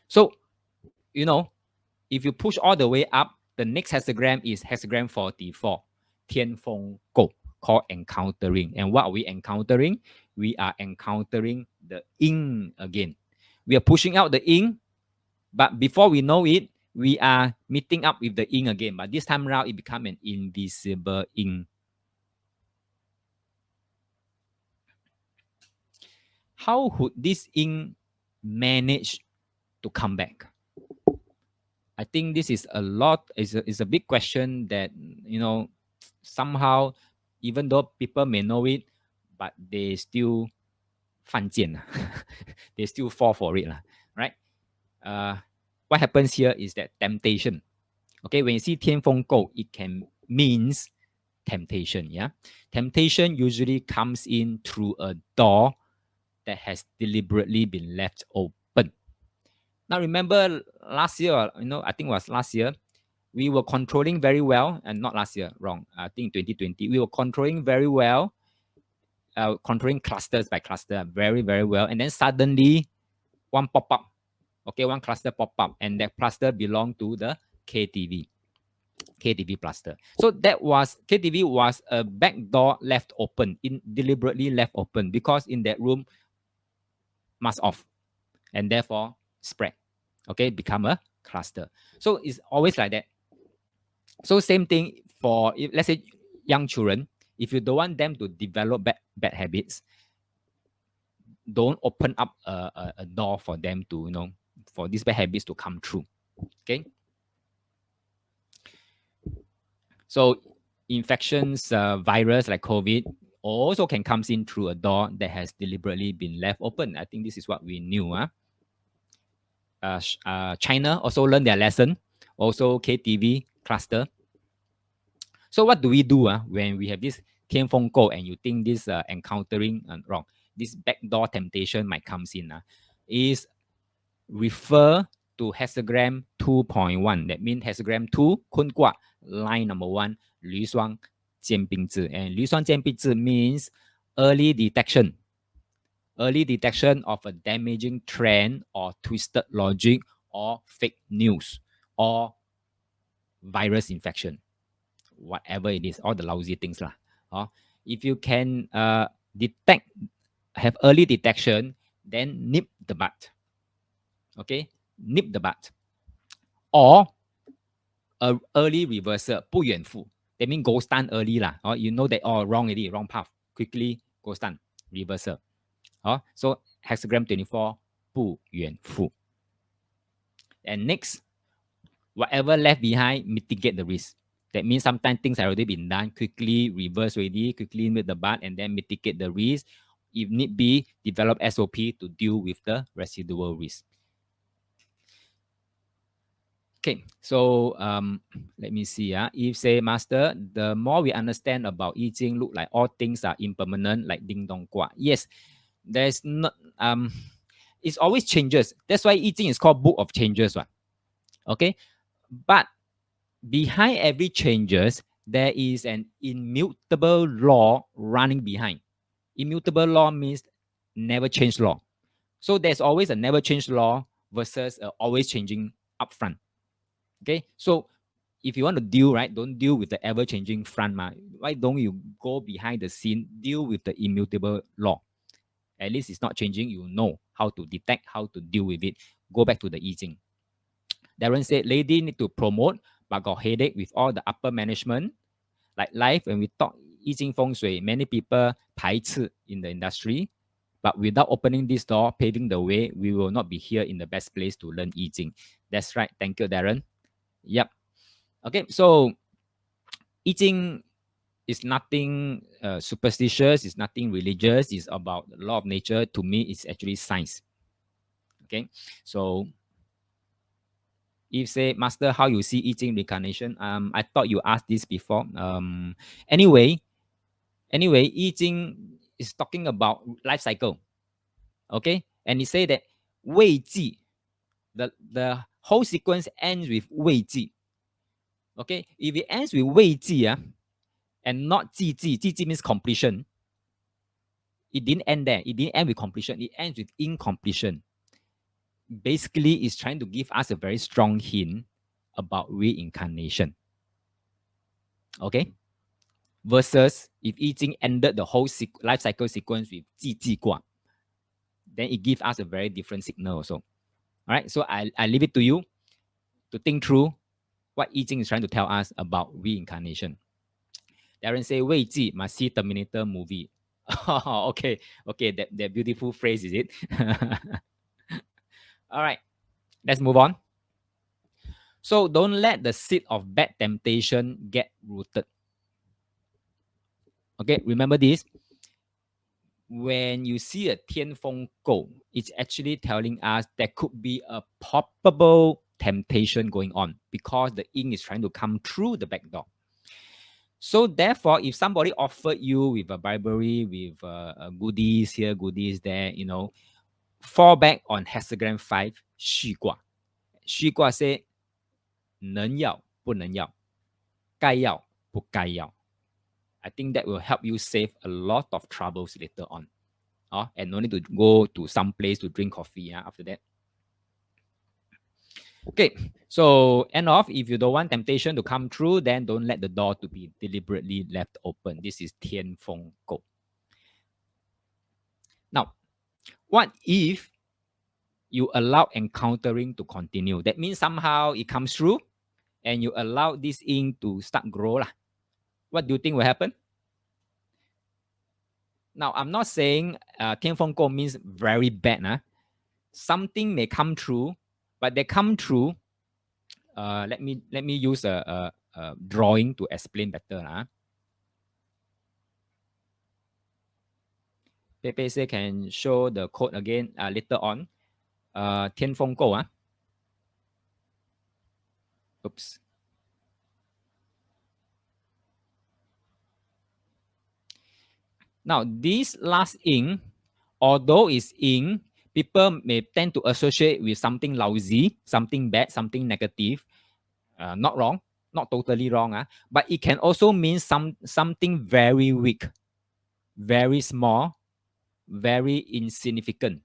So if you push all the way up, the next hexagram is hexagram 44, 天风 Go, called encountering. And what are we encountering? We are encountering the ing again. We are pushing out the ing, but before we know it, we are meeting up with the ing again. But this time around, it become an invisible ing. How would this ing manage to come back? I think this is a big question that somehow, even though people may know it, but they still 犯贱, they still fall for it, right? What happens here is that temptation. Okay, when you see 天风 Go, it can means temptation. Yeah, temptation usually comes in through a door that has deliberately been left open. Now remember last year, I think it was last year, we were controlling very well, and not last year, wrong. I think 2020, we were controlling very well, controlling clusters by cluster very, very well. And then suddenly one pop up, okay, one cluster pop up, and that cluster belonged to the KTV cluster. So that was KTV was a back door left open, deliberately left open, because in that room, mask off, and therefore spread. Okay, become a cluster. So it's always like that. So same thing for, if, let's say, young children. If you don't want them to develop bad habits, don't open up a door for them to, for these bad habits to come true. Okay. So infections, virus like COVID also can come in through a door that has deliberately been left open. I think this is what we knew. China also learned their lesson. Also KTV cluster. So what do we do when we have this 天风 Go and you think this encountering wrong, this backdoor temptation might comes in, is refer to hexagram 2.1. That means hexagram 2, 坤卦, line number 1, 离霜兼并治. And 离霜兼并治 means early detection of a damaging trend or twisted logic or fake news or virus infection. Whatever it is, all the lousy things lah. If you can have early detection, then nip the bud. Okay, nip the bud. Or a early reversal, 不远赴. That means go stun early lah. You know that wrong already, wrong path. Quickly go stun, reversal. So hexagram 24, 不远赴. And next, whatever left behind, mitigate the risk. That means sometimes things have already been done, quickly reverse already, quickly nip the bud, and then mitigate the risk. If need be, develop SOP to deal with the residual risk. Okay, so let me see. If say, Master, the more we understand about I Ching, look like all things are impermanent, like Ding Dong Gua. Yes, there's not it's always changes. That's why I Ching is called Book of Changes. Okay, but behind every changes, there is an immutable law running behind. Immutable law means never change law. So there's always a never change law versus always changing upfront. Okay, so if you want to deal, right, don't deal with the ever changing front. Why don't you go behind the scene, deal with the immutable law? At least it's not changing. You know how to detect, how to deal with it. Go back to the I Ching. Darren said, lady need to promote, but got headache with all the upper management. Like life, when we talk I Ching Feng Shui, many people 排斥 in the industry. But without opening this door, paving the way, we will not be here in the best place to learn I Ching. That's right. Thank you, Darren. Yep. Okay, so I Ching is nothing superstitious. It's nothing religious. It's about the law of nature. To me, it's actually science. Okay, so if say, Master, how you see I Ching reincarnation? I thought you asked this before. Anyway, I Ching is talking about life cycle. Okay, and he say that 位ji, the whole sequence ends with 位ji. Okay, if it ends with 位ji and not ji ji, ji ji means completion. It didn't end there. It didn't end with completion. It ends with incompletion. Basically, it's trying to give us a very strong hint about reincarnation. Okay, versus if I Ching ended the whole life cycle sequence with ji ji guan, then it gives us a very different signal also. All right, so I leave it to you to think through what I Ching is trying to tell us about reincarnation. Darren say, 位ji must see Terminator movie. Okay, that beautiful phrase, is it? All right, let's move on. So don't let the seed of bad temptation get rooted. Okay, remember this. When you see a 天风 go, it's actually telling us there could be a probable temptation going on because the ink is trying to come through the back door. So therefore, if somebody offered you with a bribery, with goodies here, goodies there, fall back on hexagram 5, 虚卦. 虚卦 say 能要不能要，该要不该要. I think that will help you save a lot of troubles later on. And no need to go to some place to drink coffee after that. Okay, so end off, if you don't want temptation to come through, then don't let the door to be deliberately left open. This is 天风 go. Now, what if you allow encountering to continue? That means somehow it comes through and you allow this ink to start grow lah. What do you think will happen? Now, I'm not saying 天风 go means very bad. Something may come through, but they come through. Let me use a drawing to explain better. Pepe say can show the code again later on. 天风 go. Oops. Now, this last ink, although it's ink, people may tend to associate with something lousy, something bad, something negative. Not wrong, not totally wrong. But it can also mean something very weak, very small, very insignificant.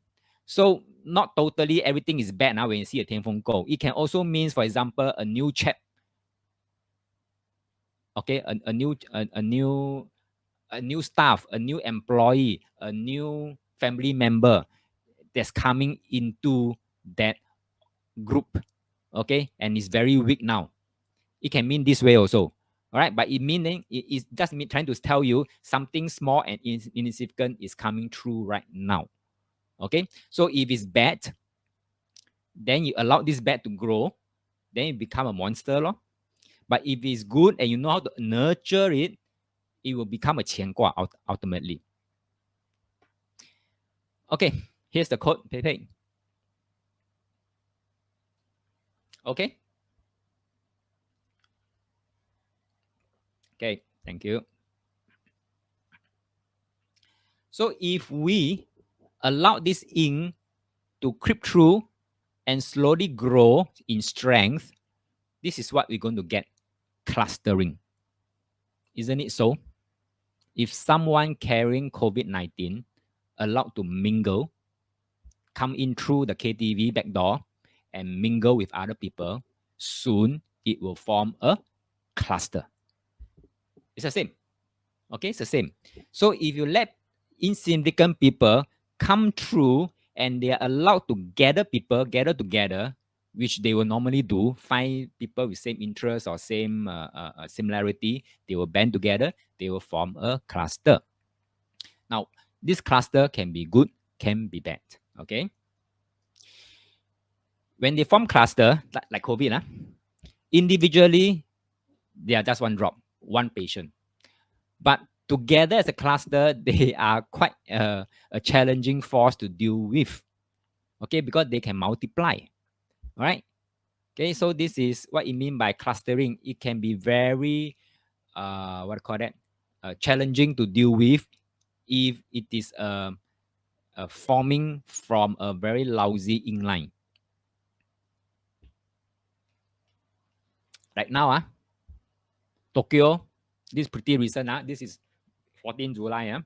So not totally everything is bad now when you see a 天风 go. It can also mean, for example, a new chap. Okay, a new staff, a new employee, a new family member that's coming into that group. Okay, and is very weak now. It can mean this way also. All right, but it just trying to tell you something small and insignificant is coming through right now. Okay, so if it's bad, then you allow this bad to grow, then it become a monster. But if it's good and you know how to nurture it, it will become a 乾卦ultimately. Okay, here's the code, Pepe. Okay. Okay, thank you. So if we allow this ink to creep through and slowly grow in strength, this is what we're going to get, clustering. Isn't it so? If someone carrying COVID-19 allowed to mingle, come in through the KTV back door and mingle with other people, soon it will form a cluster. It's the same. Okay, it's the same. So if you let insignificant people come through and they are allowed to gather together, which they will normally do, find people with same interests or same similarity, they will band together, they will form a cluster. Now, this cluster can be good, can be bad. Okay. When they form cluster, like COVID, individually, they are just one drop, one patient. But together as a cluster, they are quite a challenging force to deal with. Okay, because they can multiply. All right. Okay, so this is what it means by clustering. It can be very, challenging to deal with if it is forming from a very lousy inline. Right now, Tokyo, this is pretty recent. This is 14 July.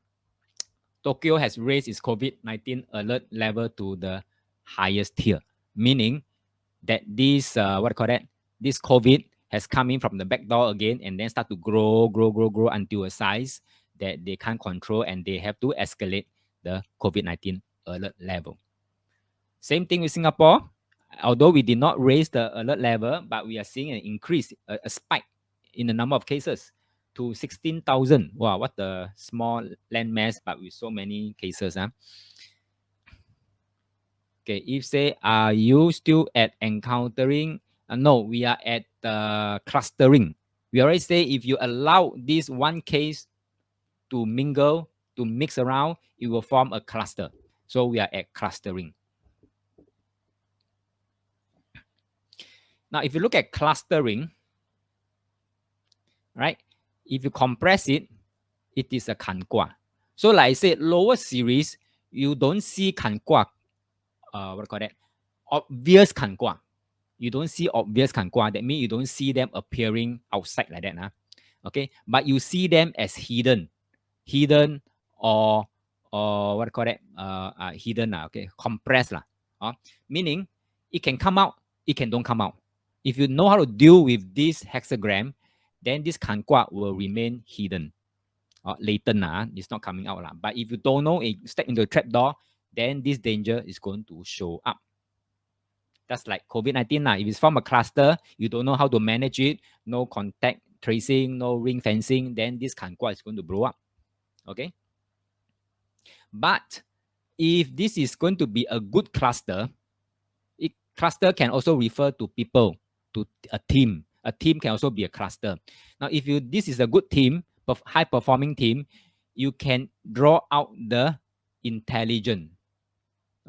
Tokyo has raised its COVID-19 alert level to the highest tier, meaning that this, what I call that, this COVID has come in from the back door again and then start to grow until a size that they can't control and they have to escalate the COVID-19 alert level. Same thing with Singapore. Although we did not raise the alert level, but we are seeing an increase, a spike in the number of cases to 16,000. Wow, what a small landmass, but with so many cases. Okay, if say, are you still at encountering? No, we are at clustering. We already say if you allow this one case to mingle, to mix around, it will form a cluster. So we are at clustering. Now, if you look at clustering, right? If you compress it, it is a 砍卦. So like I said, lower series, you don't see 砍卦, what do you call that? Obvious 砍卦. You don't see obvious 砍卦. That means you don't see them appearing outside like that. Okay, but you see them as hidden or what do you call that? Hidden. Okay, compressed. Meaning it can come out, it can don't come out. If you know how to deal with this hexagram, then this 砍卦 will remain hidden. Latent, it's not coming out. But if you don't know, it step into a trap door, then this danger is going to show up. That's like COVID-19. If it's from a cluster, you don't know how to manage it, no contact tracing, no ring fencing, then this 砍卦 is going to blow up. Okay. But if this is going to be a good cluster, cluster can also refer to people, to a team. A team can also be a cluster. Now, if this is a good team, high performing team, you can draw out the intelligence.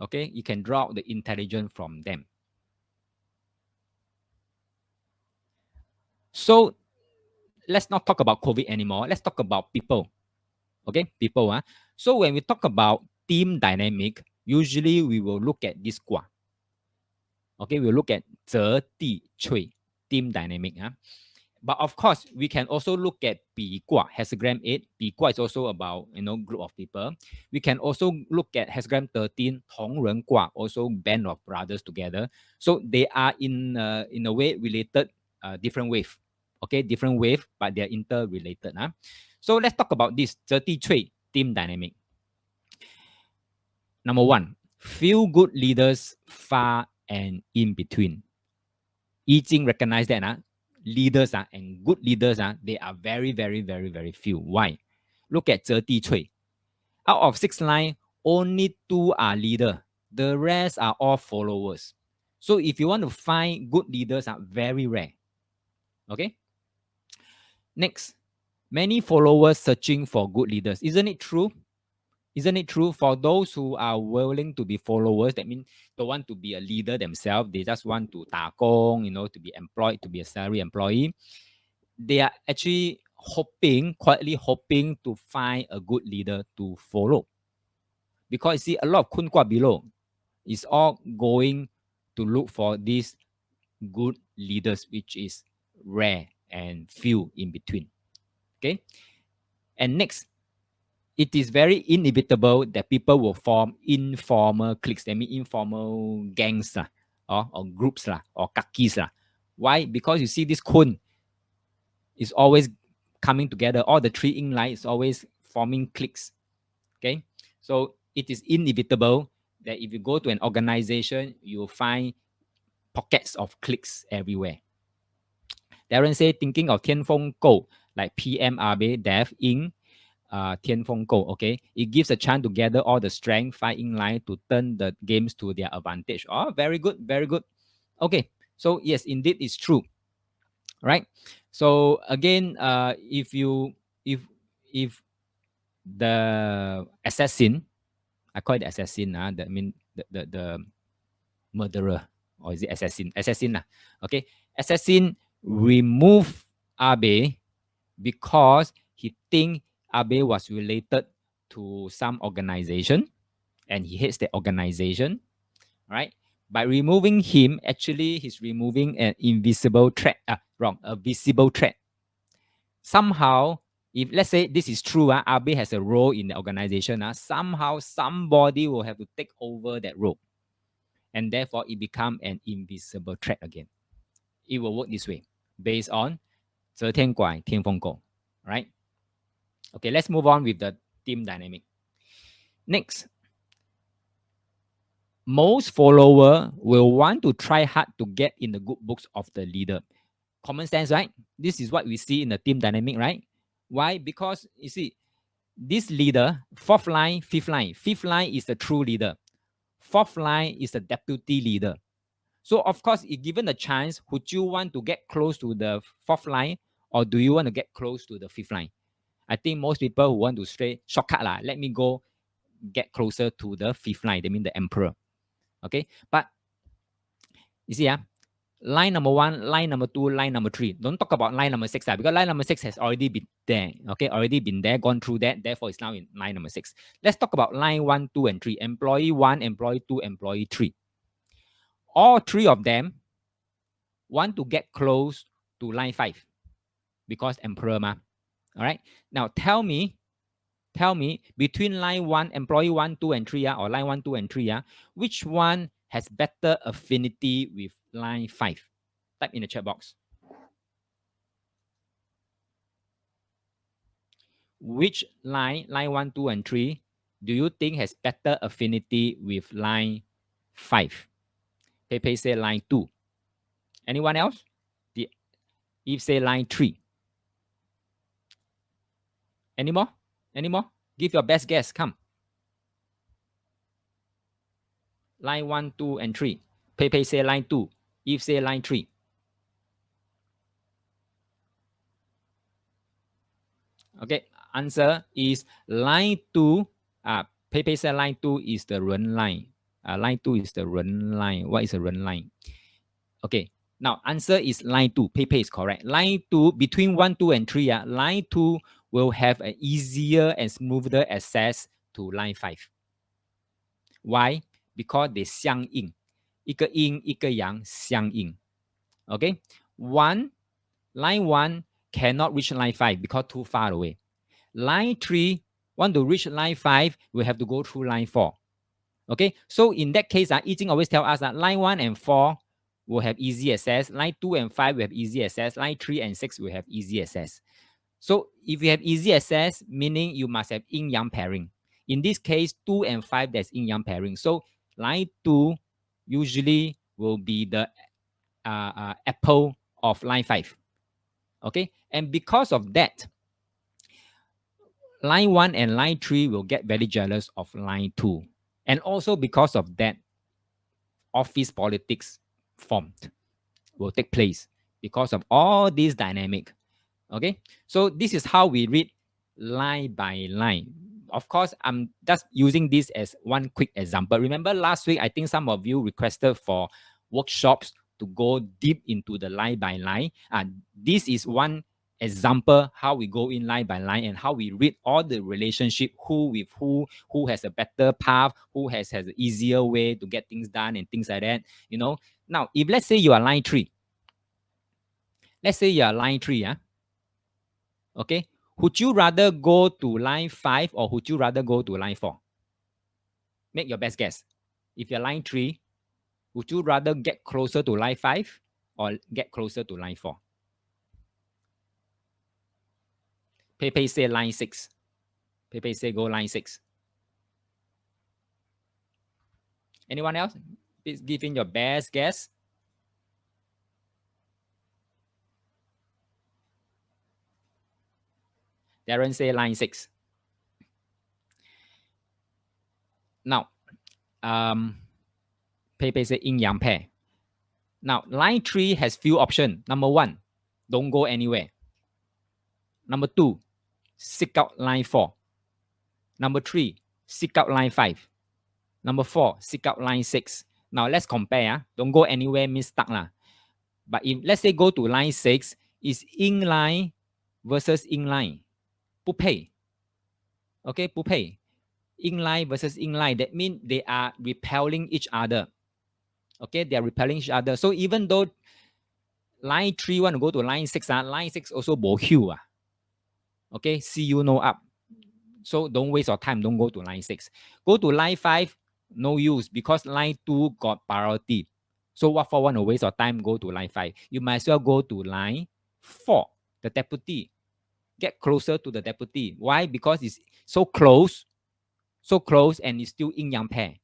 Okay, you can draw out the intelligence from them. So let's not talk about COVID anymore. Let's talk about people. Okay, people. So when we talk about team dynamic, usually we will look at this卦. Okay, we'll look at 泽地翠 team dynamic. But of course, we can also look at 比卦 hexagram 8. 比卦 is also about group of people. We can also look at hexagram 13 同人卦, also band of brothers together. So they are in a way related, different wave. Okay, different wave, but they are interrelated. So let's talk about this 泽地翠 team dynamic. Number one, few good leaders far and in between. I Ching recognize that leaders and good leaders they are very, very, very, very few. Why? Look at 泽地翠. Out of 6 lines, only 2 are leader. The rest are all followers. So if you want to find good leaders, are very rare. Okay. Next, many followers searching for good leaders. Isn't it true? Isn't it true? For those who are willing to be followers, that means don't want to be a leader themselves, they just want to 打工, to be employed, to be a salary employee. They are actually quietly hoping to find a good leader to follow. Because you see, a lot of kun kwa below is all going to look for these good leaders, which is rare and few in between. Okay. And next, it is very inevitable that people will form informal cliques. That means informal gangs or groups or kakis. Why? Because you see this kun is always coming together. All the 3 ink lines is always forming cliques. Okay, so it is inevitable that if you go to an organization, you will find pockets of cliques everywhere. Darren say thinking of 天风 Go like PMRB, Dev, Ing, 天风 Go. Okay, it gives a chance to gather all the strength, fight in line to turn the games to their advantage. Oh, very good, very good. Okay, so yes, indeed, it's true. Right. So again, if the assassin, I call it assassin. That mean the murderer, or is it assassin? Assassin. Okay, assassin remove Abe because he think Abe was related to some organization and he hates the organization, right? By removing him, actually he's removing an invisible threat, a visible threat. Somehow, if let's say this is true, Abe has a role in the organization, somehow somebody will have to take over that role. And therefore it become an invisible threat again. It will work this way based on 则天拐天风狗, right? Okay, let's move on with the team dynamic. Next, most follower will want to try hard to get in the good books of the leader. Common sense, right? This is what we see in the team dynamic, right? Why? Because you see, this leader, fourth line, fifth line is the true leader. Fourth line is the deputy leader. So of course, if given the chance, would you want to get close to the fourth line or do you want to get close to the fifth line? I think most people who want to stray shortcut let me go get closer to the fifth line. They mean the emperor. Okay, but you see, line number 1, line number 2, line number 3. Don't talk about line number 6 because line number 6 has already been there. Okay, already been there, gone through that. Therefore, it's now in line number 6. Let's talk about line 1, 2, and 3. Employee 1, employee 2, employee 3. All 3 of them want to get close to line 5 because emperor ma. All right. Now tell me between line 1, employee 1, 2, and 3, or line 1, 2, and 3, which one has better affinity with line 5? Type in the chat box. Which line 1, 2, and 3, do you think has better affinity with line 5? Pepe say line 2. Anyone else? Eve say line 3. Any more? Give your best guess. Come. Line 1, 2, and 3. Pepe say line 2. Eve say line 3. Okay, answer is line 2. Pepe say line 2 is the run line. Line 2 is the run line. What is a run line? Okay, now answer is line 2. Pepe is correct. Line 2, between 1, 2, and 3, line 2 will have an easier and smoother access to line 5. Why? Because they 相应，一个阴一个阳相应。Okay, line 1 cannot reach line 5 because too far away. Line 3 want to reach line 5, we have to go through line 4. Okay, so in that case, Yi Jing always tell us that line 1 and 4 will have easy access. Line 2 and 5 will have easy access. Line 3 and 6 will have easy access. So if you have easy access, meaning you must have yin-yang pairing. In this case, 2 and 5, there's yin-yang pairing. So line 2 usually will be the apple of line 5. Okay, and because of that, line 1 and line 3 will get very jealous of line 2. And also because of that, office politics formed will take place because of all these dynamic. Okay, so this is how we read line by line. Of course, I'm just using this as one quick example. Remember last week, I think some of you requested for workshops to go deep into the line by line. This is one example how we go in line by line and how we read all the relationship, who with who has a better path, who has an easier way to get things done and things like that. You know. Now, if let's say you are line 3, okay, would you rather go to line 5 or would you rather go to line 4? Make your best guess. If you're line 3, would you rather get closer to line 5 or get closer to line 4? Pepe say line 6. Pepe say go line 6. Anyone else? Please give in your best guess. Darren say line 6. Now, Pepe say yin yang pair. Now, line 3 has few options. Number 1, don't go anywhere. Number 2, seek out line 4. Number 3, seek out line 5. Number 4, seek out line 6. Now, let's compare. Don't go anywhere means stuck. But if let's say go to line 6, is in line versus in line. 不配. Okay, 不配. inline versus inline. That means they are repelling each other. Okay, they are repelling each other. So even though line 3 want to go to line 6, line 6 also bo hue. Okay, see you no up. So don't waste your time. Don't go to line 6. Go to line 5, no use because line 2 got priority. So what for want to waste your time, go to line 5. You might as well go to line 4, the deputy. Get closer to the deputy. Why? Because it's so close, and it's still yin yang pair.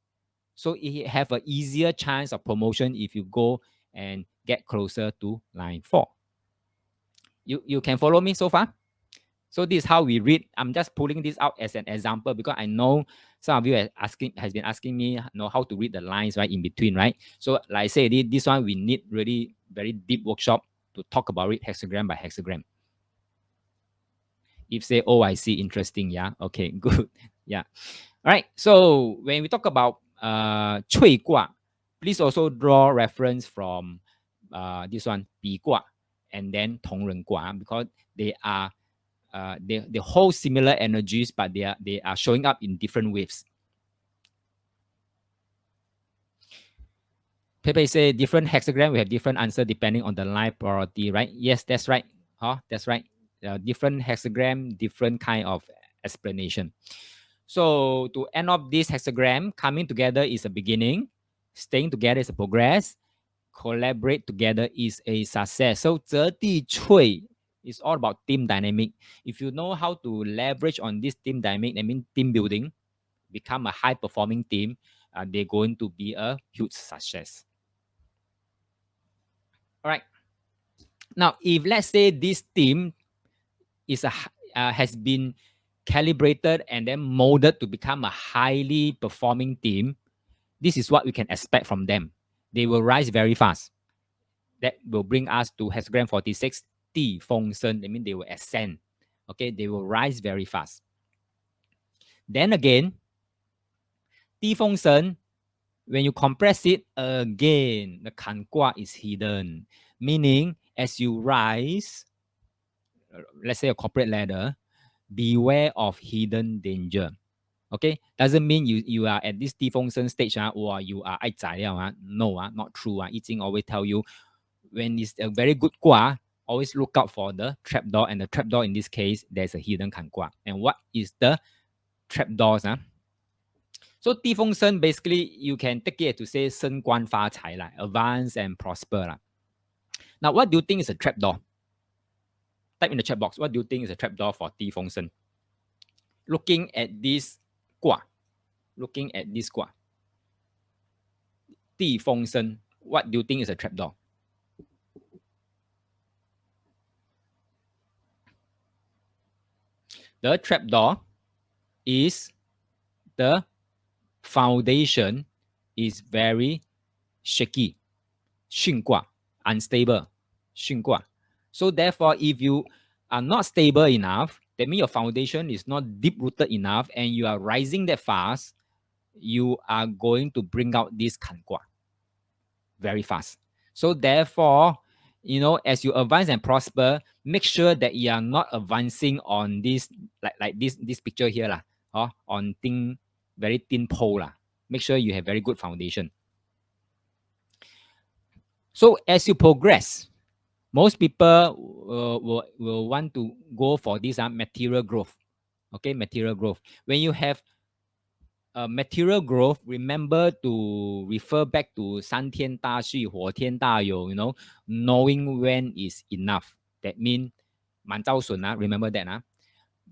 So it have an easier chance of promotion if you go and get closer to line 4. You can follow me so far? So this is how we read. I'm just pulling this out as an example because I know some of you has been asking me know how to read the lines right in between, right? So like I say, this one we need really very deep workshop to talk about it hexagram by hexagram. If say, oh, I see, interesting, yeah, okay, good, yeah. All right, so when we talk about cui gua, please also draw reference from this one, bi gua, and then tong ren gua, because they are they hold similar energies, but they are showing up in different waves. Pepe say different hexagram, we have different answer depending on the line priority, right? Yes, that's right. That's right. Different hexagram, different kind of explanation. So to end up this hexagram, coming together is a beginning, staying together is a progress, collaborate together is a success. So 折地翠 is all about team dynamic. If you know how to leverage on this team dynamic, I mean team building, become a high performing team, they're going to be a huge success. All right. Now, if let's say this team is has been calibrated and then molded to become a highly performing team, this is what we can expect from them. They will rise very fast. That will bring us to hexagram 46, 地风生. I mean, they will ascend. Okay, they will rise very fast. Then again, 地风生, when you compress it again, the 坎卦 is hidden. Meaning, as you rise, let's say a corporate ladder, beware of hidden danger. Okay, doesn't mean you are at this 地风生 stage or you are 爱宰了 No, not true. I Ching always tell you, when it's a very good gua, always look out for the trapdoor, and the trapdoor in this case, there's a hidden 坎卦. And what is the trapdoors? So 地风生 basically you can take it to say 升官发财 advance and prosper. Now, what do you think is a trapdoor? Type in the chat box. What do you think is a trapdoor for 地风生? Looking at this gua. Looking at this gua. 地风生. What do you think is a trapdoor? The trapdoor is the foundation is very shaky. 巽卦, unstable. 巽卦. So therefore, if you are not stable enough, that means your foundation is not deep-rooted enough and you are rising that fast, you are going to bring out this 坎卦 very fast. So therefore, as you advance and prosper, make sure that you are not advancing on this, like this picture here, on very thin pole. Make sure you have very good foundation. So as you progress, most people will want to go for this material growth. Okay, material growth. When you have material growth, remember to refer back to 三天大序,火天大有, knowing when is enough. That means 满招损, remember that.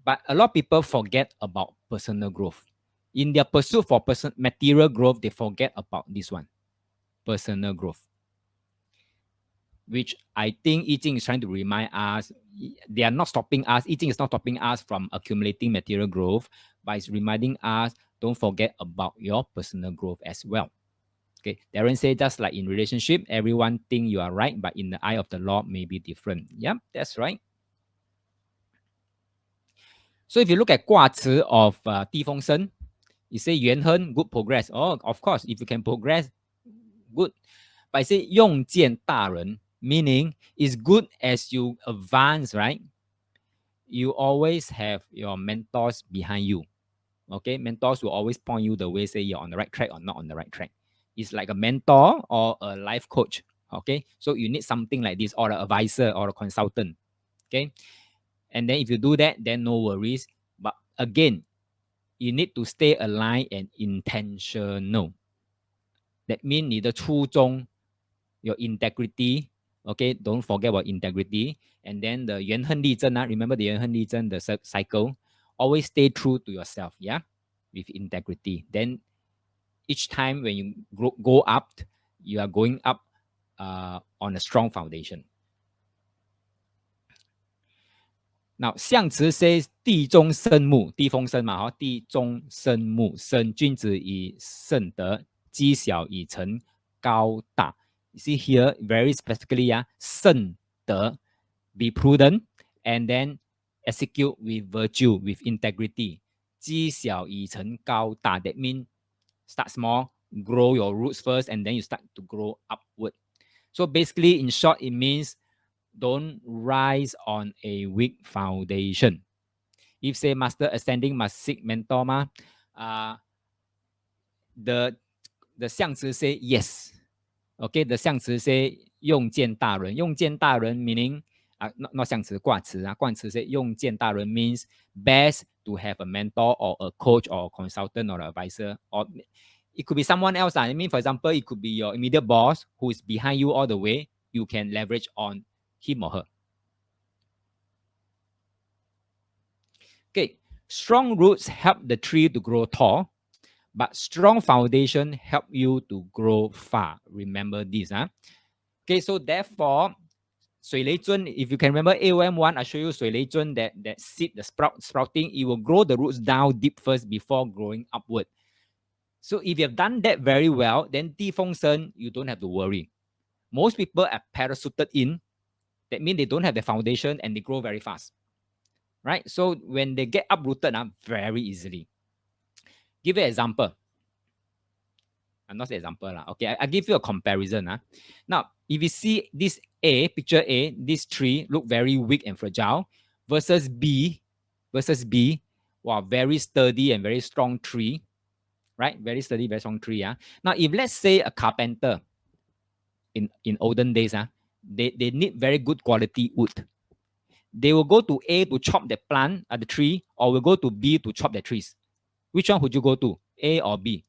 But a lot of people forget about personal growth. In their pursuit for material growth, they forget about this one, personal growth. Which I think I Ching is trying to remind us, they are not stopping us. I Ching is not stopping us from accumulating material growth, but it's reminding us, don't forget about your personal growth as well. Okay, Darren said, just like in relationship, everyone think you are right, but in the eye of the law may be different. Yep, that's right. So if you look at 卦辞 of 地风生, you say 元亨, good progress. Oh, of course, if you can progress, good. But I say 用见大人, meaning it's good as you advance, right? You always have your mentors behind you. Okay, mentors will always point you the way, say you're on the right track or not on the right track. It's like a mentor or a life coach. Okay, so you need something like this, or an advisor or a consultant. Okay, and then if you do that, then no worries. But again, you need to stay aligned and intentional. That means 你的初衷 your integrity. Okay, don't forget about integrity. And then the 缘恨力争, remember the 缘恨力争, the cycle. Always stay true to yourself, yeah, with integrity. Then each time when you go up, you are going up on a strong foundation. Now, 象辞 says 地中生木，地风生嘛，地中生木，生君子以圣德，积小以成高大。You see here very specifically, 圣德 be prudent and then execute with virtue, with integrity. 积小以成高大 that means start small, grow your roots first, and then you start to grow upward. So basically, in short, it means don't rise on a weak foundation. If say master ascending must seek mentor ma, the 象辞 say yes. Okay, the 象辞 say 用见大人，用见大人 meaning not 象辞卦辞冠辞 say 用见大人 means best to have a mentor or a coach or a consultant or an advisor, or it could be someone else. I mean, for example, it could be your immediate boss who is behind you all the way. You can leverage on him or her. Okay, strong roots help the tree to grow tall, but strong foundation help you to grow far. Remember this, Okay, so therefore, 水雷尊, if you can remember AOM1, I show you 水雷尊 that seed, the sprouting, it will grow the roots down deep first before growing upward. So if you have done that very well, then 地风生, you don't have to worry. Most people are parachuted in. That means they don't have the foundation and they grow very fast. Right? So when they get uprooted, very easily. Give you an example. I'm not an example. Okay, I give you a comparison. Now, if you see this A, picture A, this tree look very weak and fragile versus B, wow, very sturdy and very strong tree, right? Very sturdy, very strong tree. Now, if let's say a carpenter in olden days, they need very good quality wood. They will go to A to chop the plant, the tree, or will go to B to chop the trees. Which one would you go to, A or B?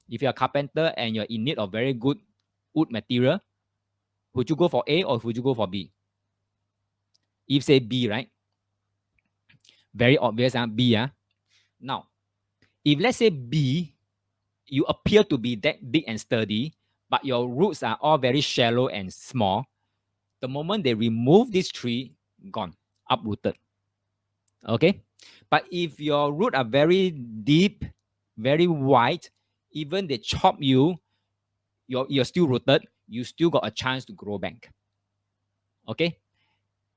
If you're a carpenter and you're in need of very good wood material, would you go for A or would you go for B? If say B, right? Very obvious, B. Now, if let's say B, you appear to be that big and sturdy, but your roots are all very shallow and small, the moment they remove this tree, gone, uprooted. Okay? But if your roots are very deep, very wide, even they chop you, you're still rooted, you still got a chance to grow back. Okay?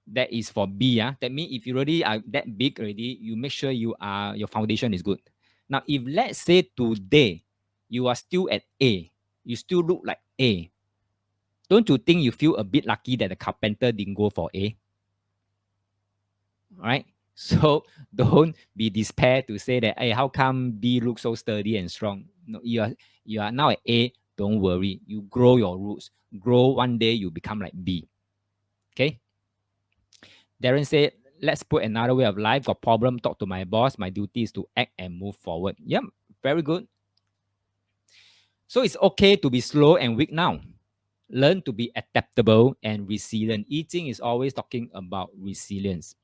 That is for B. That means if you already are that big already, you make sure your foundation is good. Now, if let's say today you are still at A, you still look like A, don't you think you feel a bit lucky that the carpenter didn't go for A? All right? So don't be despair to say that, hey, how come B looks so sturdy and strong? No, you are now at A. Don't worry. You grow your roots. Grow one day, you become like B. Okay? Darren said, let's put another way of life. Got problem, talk to my boss. My duty is to act and move forward. Yep, very good. So it's okay to be slow and weak now. Learn to be adaptable and resilient. I Ching is always talking about resilience.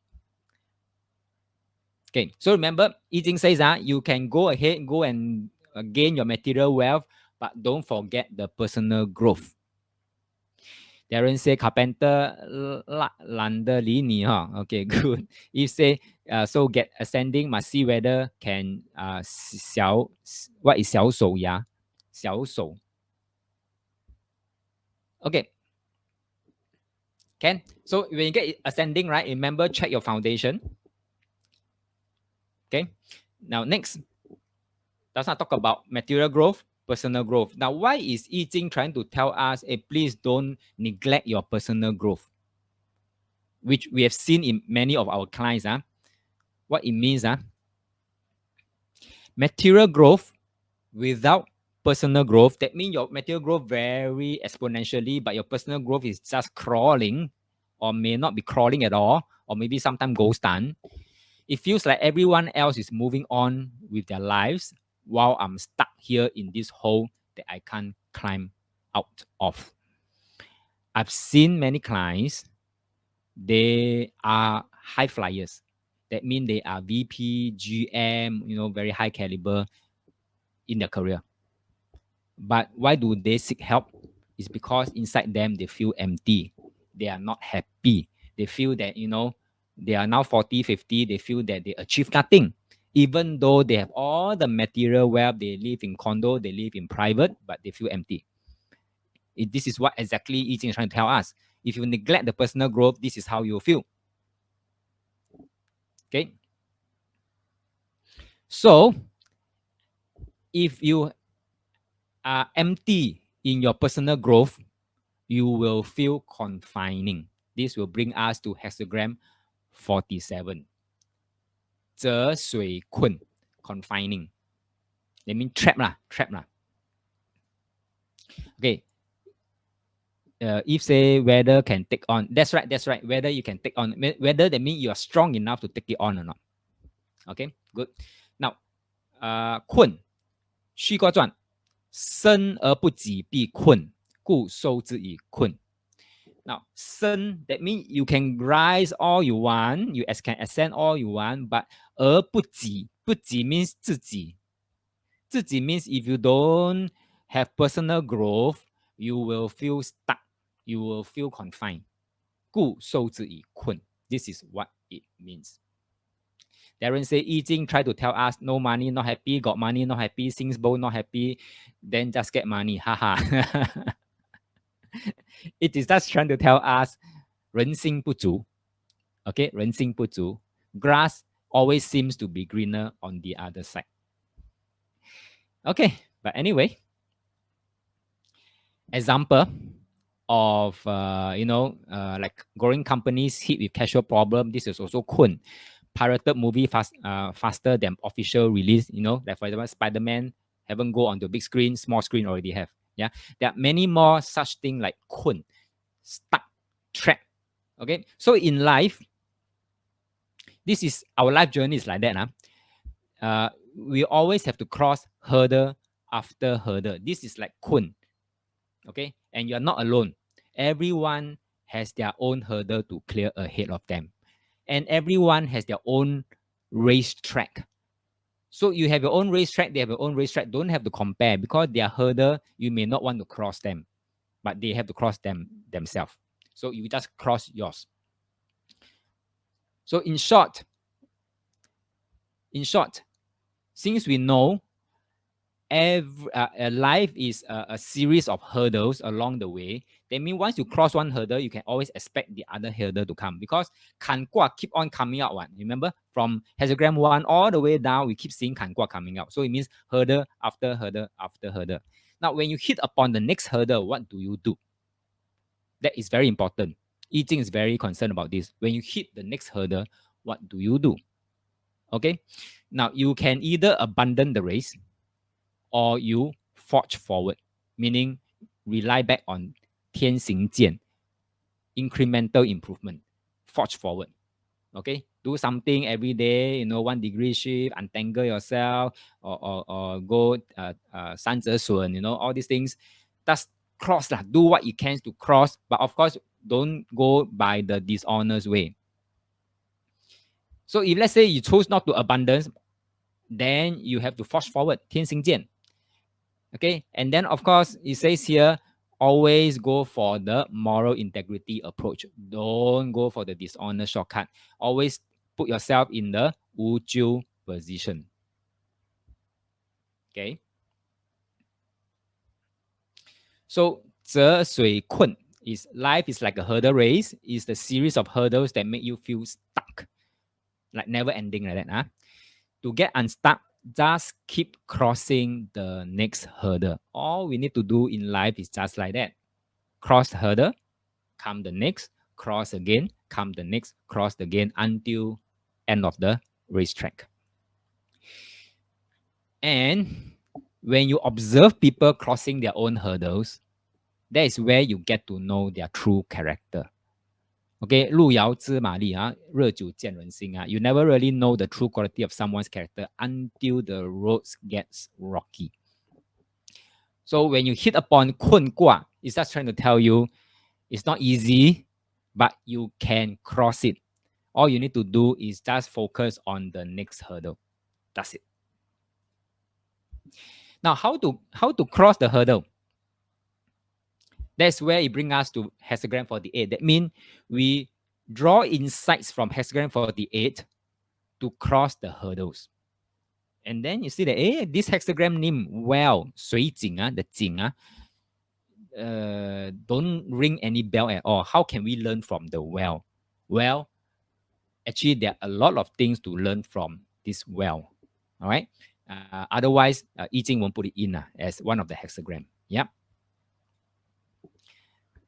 Okay, so remember, I Ching says you can go ahead, go and gain your material wealth, but don't forget the personal growth. Darren say carpenter 懒得理你 Okay, good. If say so get ascending must see whether can 小 what is 小手呀？小手 Okay. Can so when you get ascending, right? Remember, check your foundation. Okay. Now next, let's not talk about material growth, personal growth. Now, why is I Ching trying to tell us, hey, please don't neglect your personal growth, which we have seen in many of our clients. What it means, Material growth without personal growth, that means your material growth very exponentially, but your personal growth is just crawling, or may not be crawling at all, or maybe sometimes goes down. It feels like everyone else is moving on with their lives while I'm stuck here in this hole that I can't climb out of. I've seen many clients, they are high flyers. That means they are VP, GM, very high caliber in their career. But why do they seek help? It's because inside them they feel empty. They are not happy. They feel that, they are now 40, 50, they feel that they achieve nothing. Even though they have all the material wealth, they live in condo, they live in private, but they feel empty. This is what exactly I Ching is trying to tell us. If you neglect the personal growth, this is how you feel. Okay. So, if you are empty in your personal growth, you will feel confining. This will bring us to hexagram 47. 折水困 confining. That means trap lah, trap lah. Okay. If say whether can take on, that's right. Whether you can take on, whether that means you are strong enough to take it on or not. Okay, good. Now, 困，虚卦传，生而不己必困，故受之以困。Now, 生 that means you can rise all you want, you can ascend all you want, but 而不己，不己 means 自己。自己 means if you don't have personal growth, you will feel stuck, you will feel confined. 故受之以困. This is what it means. Darren say, I Ching try to tell us no money, not happy, got money, not happy, sings bowl, not happy, then just get money. Haha. It is just trying to tell us 人心不足. Okay, 人心不足. Grass always seems to be greener on the other side. Okay, but anyway, example of like growing companies hit with cash flow problem. This is also Kun. Pirated movie faster than official release. Like for example, Spider-Man haven't go on the big screen, small screen already have. Yeah, there are many more such things like Kun, stuck, trap. Okay, so in life, this is our life journey is like that. We always have to cross hurdle after hurdle. This is like Kun. Okay, and you're not alone. Everyone has their own hurdle to clear ahead of them, and everyone has their own racetrack. So you have your own racetrack, they have your own racetrack. Don't have to compare, because their hurdle you may not want to cross them, but they have to cross them themselves. So you just cross yours. So in short, since we know life is a series of hurdles along the way, that means once you cross one hurdle, you can always expect the other hurdle to come, because kan gua keep on coming out. Remember, from hexagram 1 all the way down, we keep seeing kan gua coming out. So it means hurdle after hurdle after hurdle. Now, when you hit upon the next hurdle, what do you do? That is very important. I Ching is very concerned about this. When you hit the next hurdle, what do you do? Okay. Now, you can either abandon the race, or you forge forward, meaning rely back on 天行健, incremental improvement, forge forward. Okay, do something every day, 1 degree shift, untangle yourself, or go 三折损, all these things. Just cross, do what you can to cross, but of course, don't go by the dishonest way. So if let's say you choose not to abandon, then you have to forge forward, 天行健. Okay, and then of course it says here, always go for the moral integrity approach. Don't go for the dishonest shortcut. Always put yourself in the 无咎 position. Okay. So 折水困 is life is like a hurdle race. It's the series of hurdles that make you feel stuck, like never ending like that. To get unstuck, just keep crossing the next hurdle. All we need to do in life is just like that. Cross hurdle, come the next, cross again, come the next, cross again, until end of the racetrack. And when you observe people crossing their own hurdles, that is where you get to know their true character. Okay, 路遥知马力啊，热酒见人心啊. You never really know the true quality of someone's character until the roads gets rocky. So when you hit upon 困卦, it's just trying to tell you it's not easy, but you can cross it. All you need to do is just focus on the next hurdle. That's it. Now, how to cross the hurdle? That's where it brings us to hexagram 48. That means we draw insights from hexagram 48 to cross the hurdles. And then you see that this hexagram name well, 水井 the 井 don't ring any bell at all. How can we learn from the well? Well, actually, there are a lot of things to learn from this well. All right. Otherwise, I Ching won't put it in as one of the hexagram. Yeah.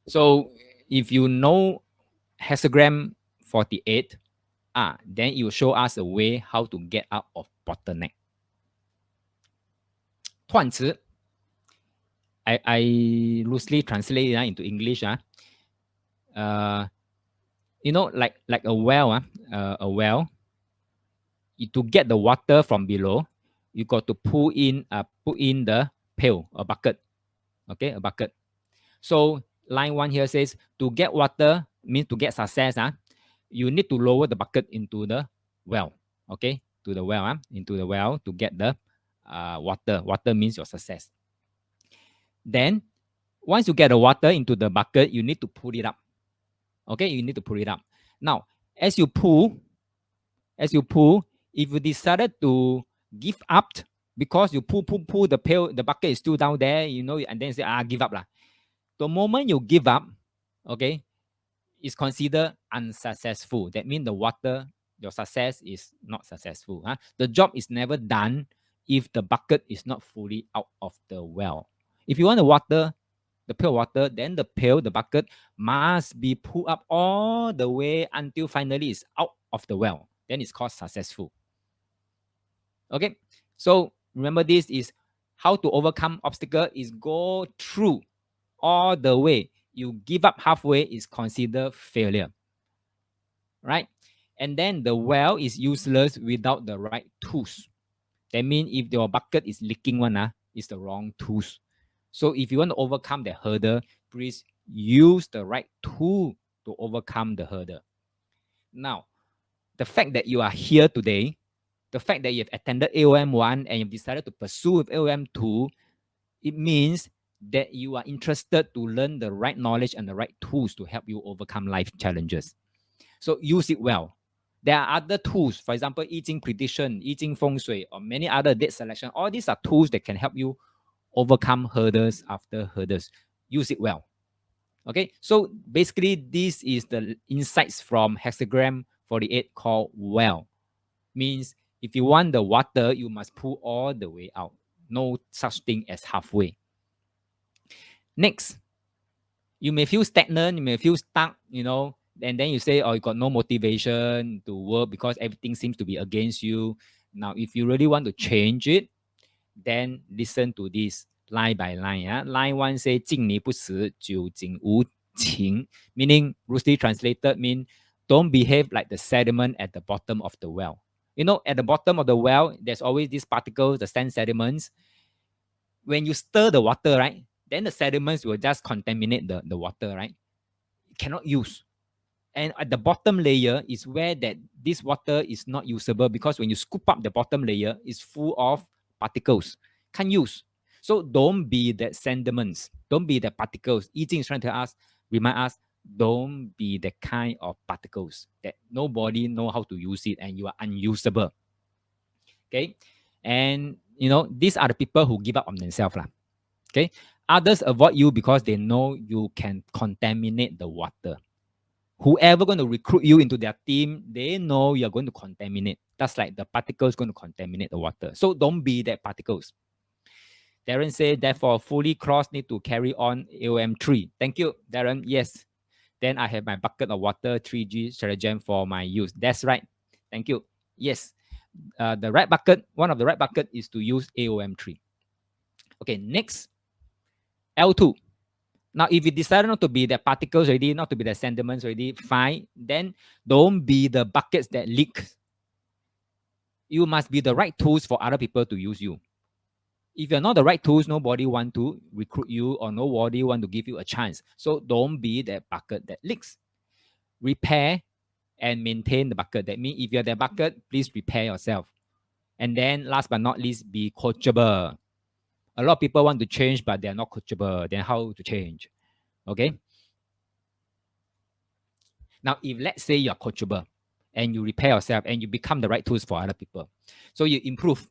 So if you know hexagram 48, then it will show us a way how to get out of bottleneck. 断词 I loosely translate it into English. You know, like a well, a well. To get the water from below, you got to put in the pail, a bucket. Okay, a bucket. So line 1 here says to get water means to get success. You need to lower the bucket into the well. Okay, to the well, into the well to get the water. Water means your success. Then once you get the water into the bucket, you need to pull it up. Okay, you need to pull it up. Now, as you pull, if you decided to give up because you pull, the pail, the bucket is still down there, you know, and then you say, give up lah. The moment you give up, okay, is considered unsuccessful. That means the water, your success is not successful. The job is never done if the bucket is not fully out of the well. If you want the water, the pail water, then the pail, the bucket must be pulled up all the way until finally it's out of the well. Then it's called successful. Okay, so remember this is how to overcome obstacle is go through all the way. You give up halfway is considered failure, right? And then the well is useless without the right tools. That means if your bucket is leaking it's the wrong tools. So if you want to overcome the hurdle, please use the right tool to overcome the hurdle. Now, the fact that you are here today, the fact that you've attended AOM1 and you've decided to pursue with AOM2, it means that you are interested to learn the right knowledge and the right tools to help you overcome life challenges. So use it well. There are other tools, for example, I Ching prediction, I Ching feng shui, or many other date selection. All these are tools that can help you overcome hurdles after hurdles. Use it well. Okay, so basically this is the insights from hexagram 48 called well. Means if you want the water, you must pull all the way out. No such thing as halfway. Next, you may feel stagnant, you may feel stuck, you know, and then you say, oh, you got no motivation to work because everything seems to be against you. Now, if you really want to change it, then listen to this line by line. Line 1 say 静泥不死，久井无情, meaning loosely translated mean don't behave like the sediment at the bottom of the well. You know, at the bottom of the well, there's always these particles, the sand sediments. When you stir the water, right, then the sediments will just contaminate the water, right? You cannot use. And at the bottom layer is where that this water is not usable because when you scoop up the bottom layer, it's full of particles. Can't use. So don't be that sediments. Don't be the particles. I Ching is trying to remind us, don't be the kind of particles that nobody know how to use it and you are unusable. Okay? And, you know, these are the people who give up on themselves. Okay? Others avoid you because they know you can contaminate the water. Whoever going to recruit you into their team, they know you're going to contaminate. That's like the particles going to contaminate the water. So don't be that particles. Darren said, therefore, fully cross need to carry on AOM3. Thank you, Darren. Yes. Then I have my bucket of water 3G stratagem for my use. That's right. Thank you. Yes. the right bucket, one of the right bucket is to use AOM3. Okay, next, L2. Now, if you decide not to be the particles already, not to be the sediments already, fine. Then don't be the buckets that leak. You must be the right tools for other people to use you. If you're not the right tools, nobody want to recruit you or nobody want to give you a chance. So don't be that bucket that leaks. Repair and maintain the bucket. That means if you're the bucket, please repair yourself. And then last but not least, be coachable. A lot of people want to change, but they're not coachable. Then how to change? Okay. Now, if let's say you're coachable and you repair yourself and you become the right tools for other people, so you improve.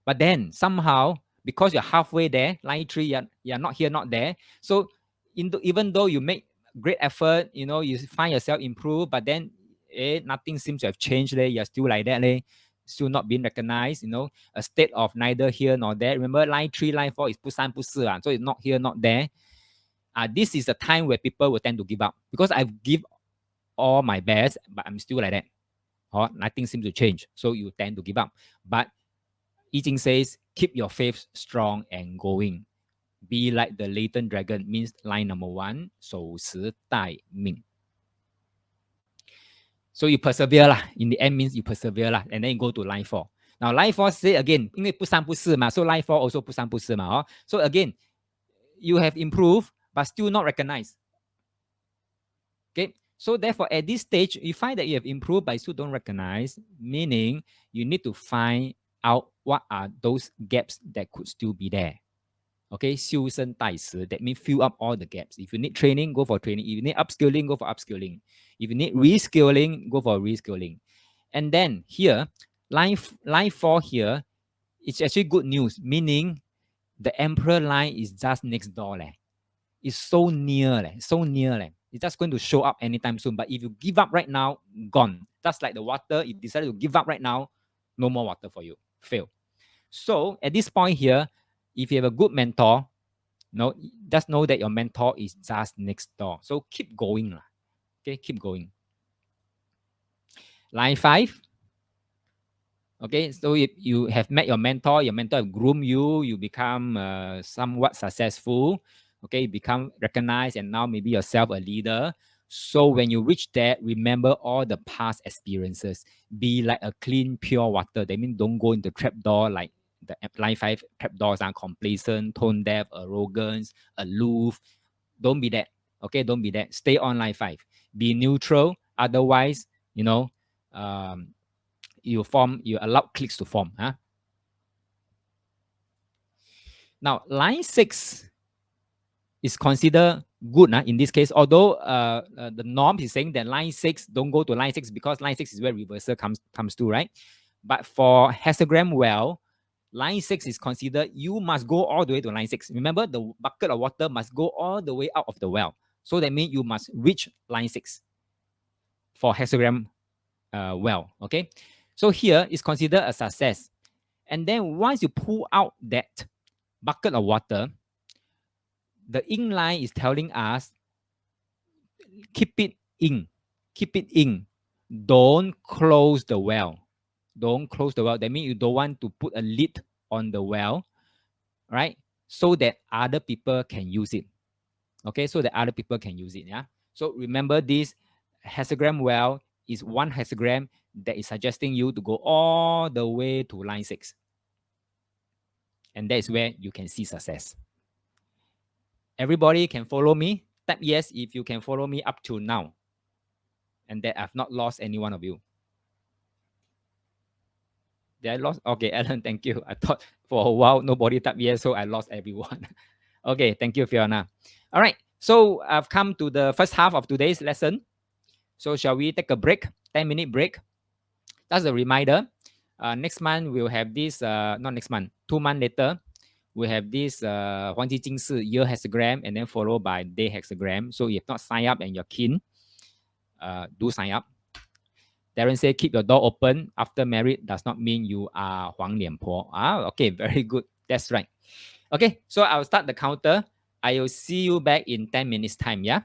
But then somehow, because you're halfway there, line 3, you're not here, not there. So even though you make great effort, you find yourself improve, but then nothing seems to have changed. You're still like that. Still not being recognized, a state of neither here nor there. Remember, line 3, line 4 is 不三不四, so it's not here, not there. This is a time where people will tend to give up because I've give all my best, but I'm still like that. Or nothing seems to change. So you tend to give up. But I Ching says, keep your faith strong and going. Be like the latent dragon, means line number 1, 守时待命. So you persevere lah. In the end means you persevere lah. And then you go to line 4. Now line 4 say again, 因为不三不四嘛, so line 4 also 不三不四嘛. So again, you have improved, but still not recognized. Okay. So therefore, at this stage, you find that you have improved, but you still don't recognize, meaning you need to find out what are those gaps that could still be there. Okay, 修身待时, that means fill up all the gaps. If you need training, go for training. If you need upskilling, go for upskilling. If you need reskilling, go for reskilling. And then here, line 4 here, it's actually good news, meaning the emperor line is just next door. It's so near. So near. It's just going to show up anytime soon. But if you give up right now, gone. Just like the water, if you decided to give up right now, no more water for you. Fail. So at this point here, if you have a good mentor, just know that your mentor is just next door. So keep going. Okay, keep going. Line 5. Okay, so if you have met your mentor have groomed you, you become somewhat successful. Okay, become recognized, and now maybe yourself a leader. So when you reach that, remember all the past experiences. Be like a clean, pure water. That means don't go into trapdoor like the line 5 trapdoors are complacent, tone deaf, arrogance, aloof. Don't be that. Okay, don't be that. Stay on line 5. Be neutral. Otherwise, you allow cliques to form. Now, line 6 is considered good in this case, although the norm is saying that line 6, don't go to line 6 because line 6 is where reversal comes to, right? But for hexagram well, line 6 is considered you must go all the way to line 6. Remember, the bucket of water must go all the way out of the well. So that means you must reach line 6 for hexagram well, okay? So here is considered a success. And then once you pull out that bucket of water, the in line is telling us, keep it in. Keep it in. Don't close the well. Don't close the well. That means you don't want to put a lid on the well, right? So that other people can use it. Okay, so that other people can use it. Yeah. So remember this hexagram well is one hexagram that is suggesting you to go all the way to line 6. And that is where you can see success. Everybody can follow me. Type yes if you can follow me up to now. And that I've not lost any one of you. Did I lost? Okay, Alan, thank you. I thought for a while nobody typed yes, so I lost everyone. Okay, thank you, Fiona. All right, so I've come to the first half of today's lesson. So shall we take a break, 10-minute break? That's a reminder. Next month we'll have this, not next month, 2 months later, we have this 黄金金饰 year hexagram and then followed by day hexagram. So if you have not signed up and you're keen, do sign up. Darren said, keep your door open after married does not mean you are 黄脸婆. Okay, very good. That's right. Okay, so I'll start the counter. I will see you back in 10 minutes time, yeah?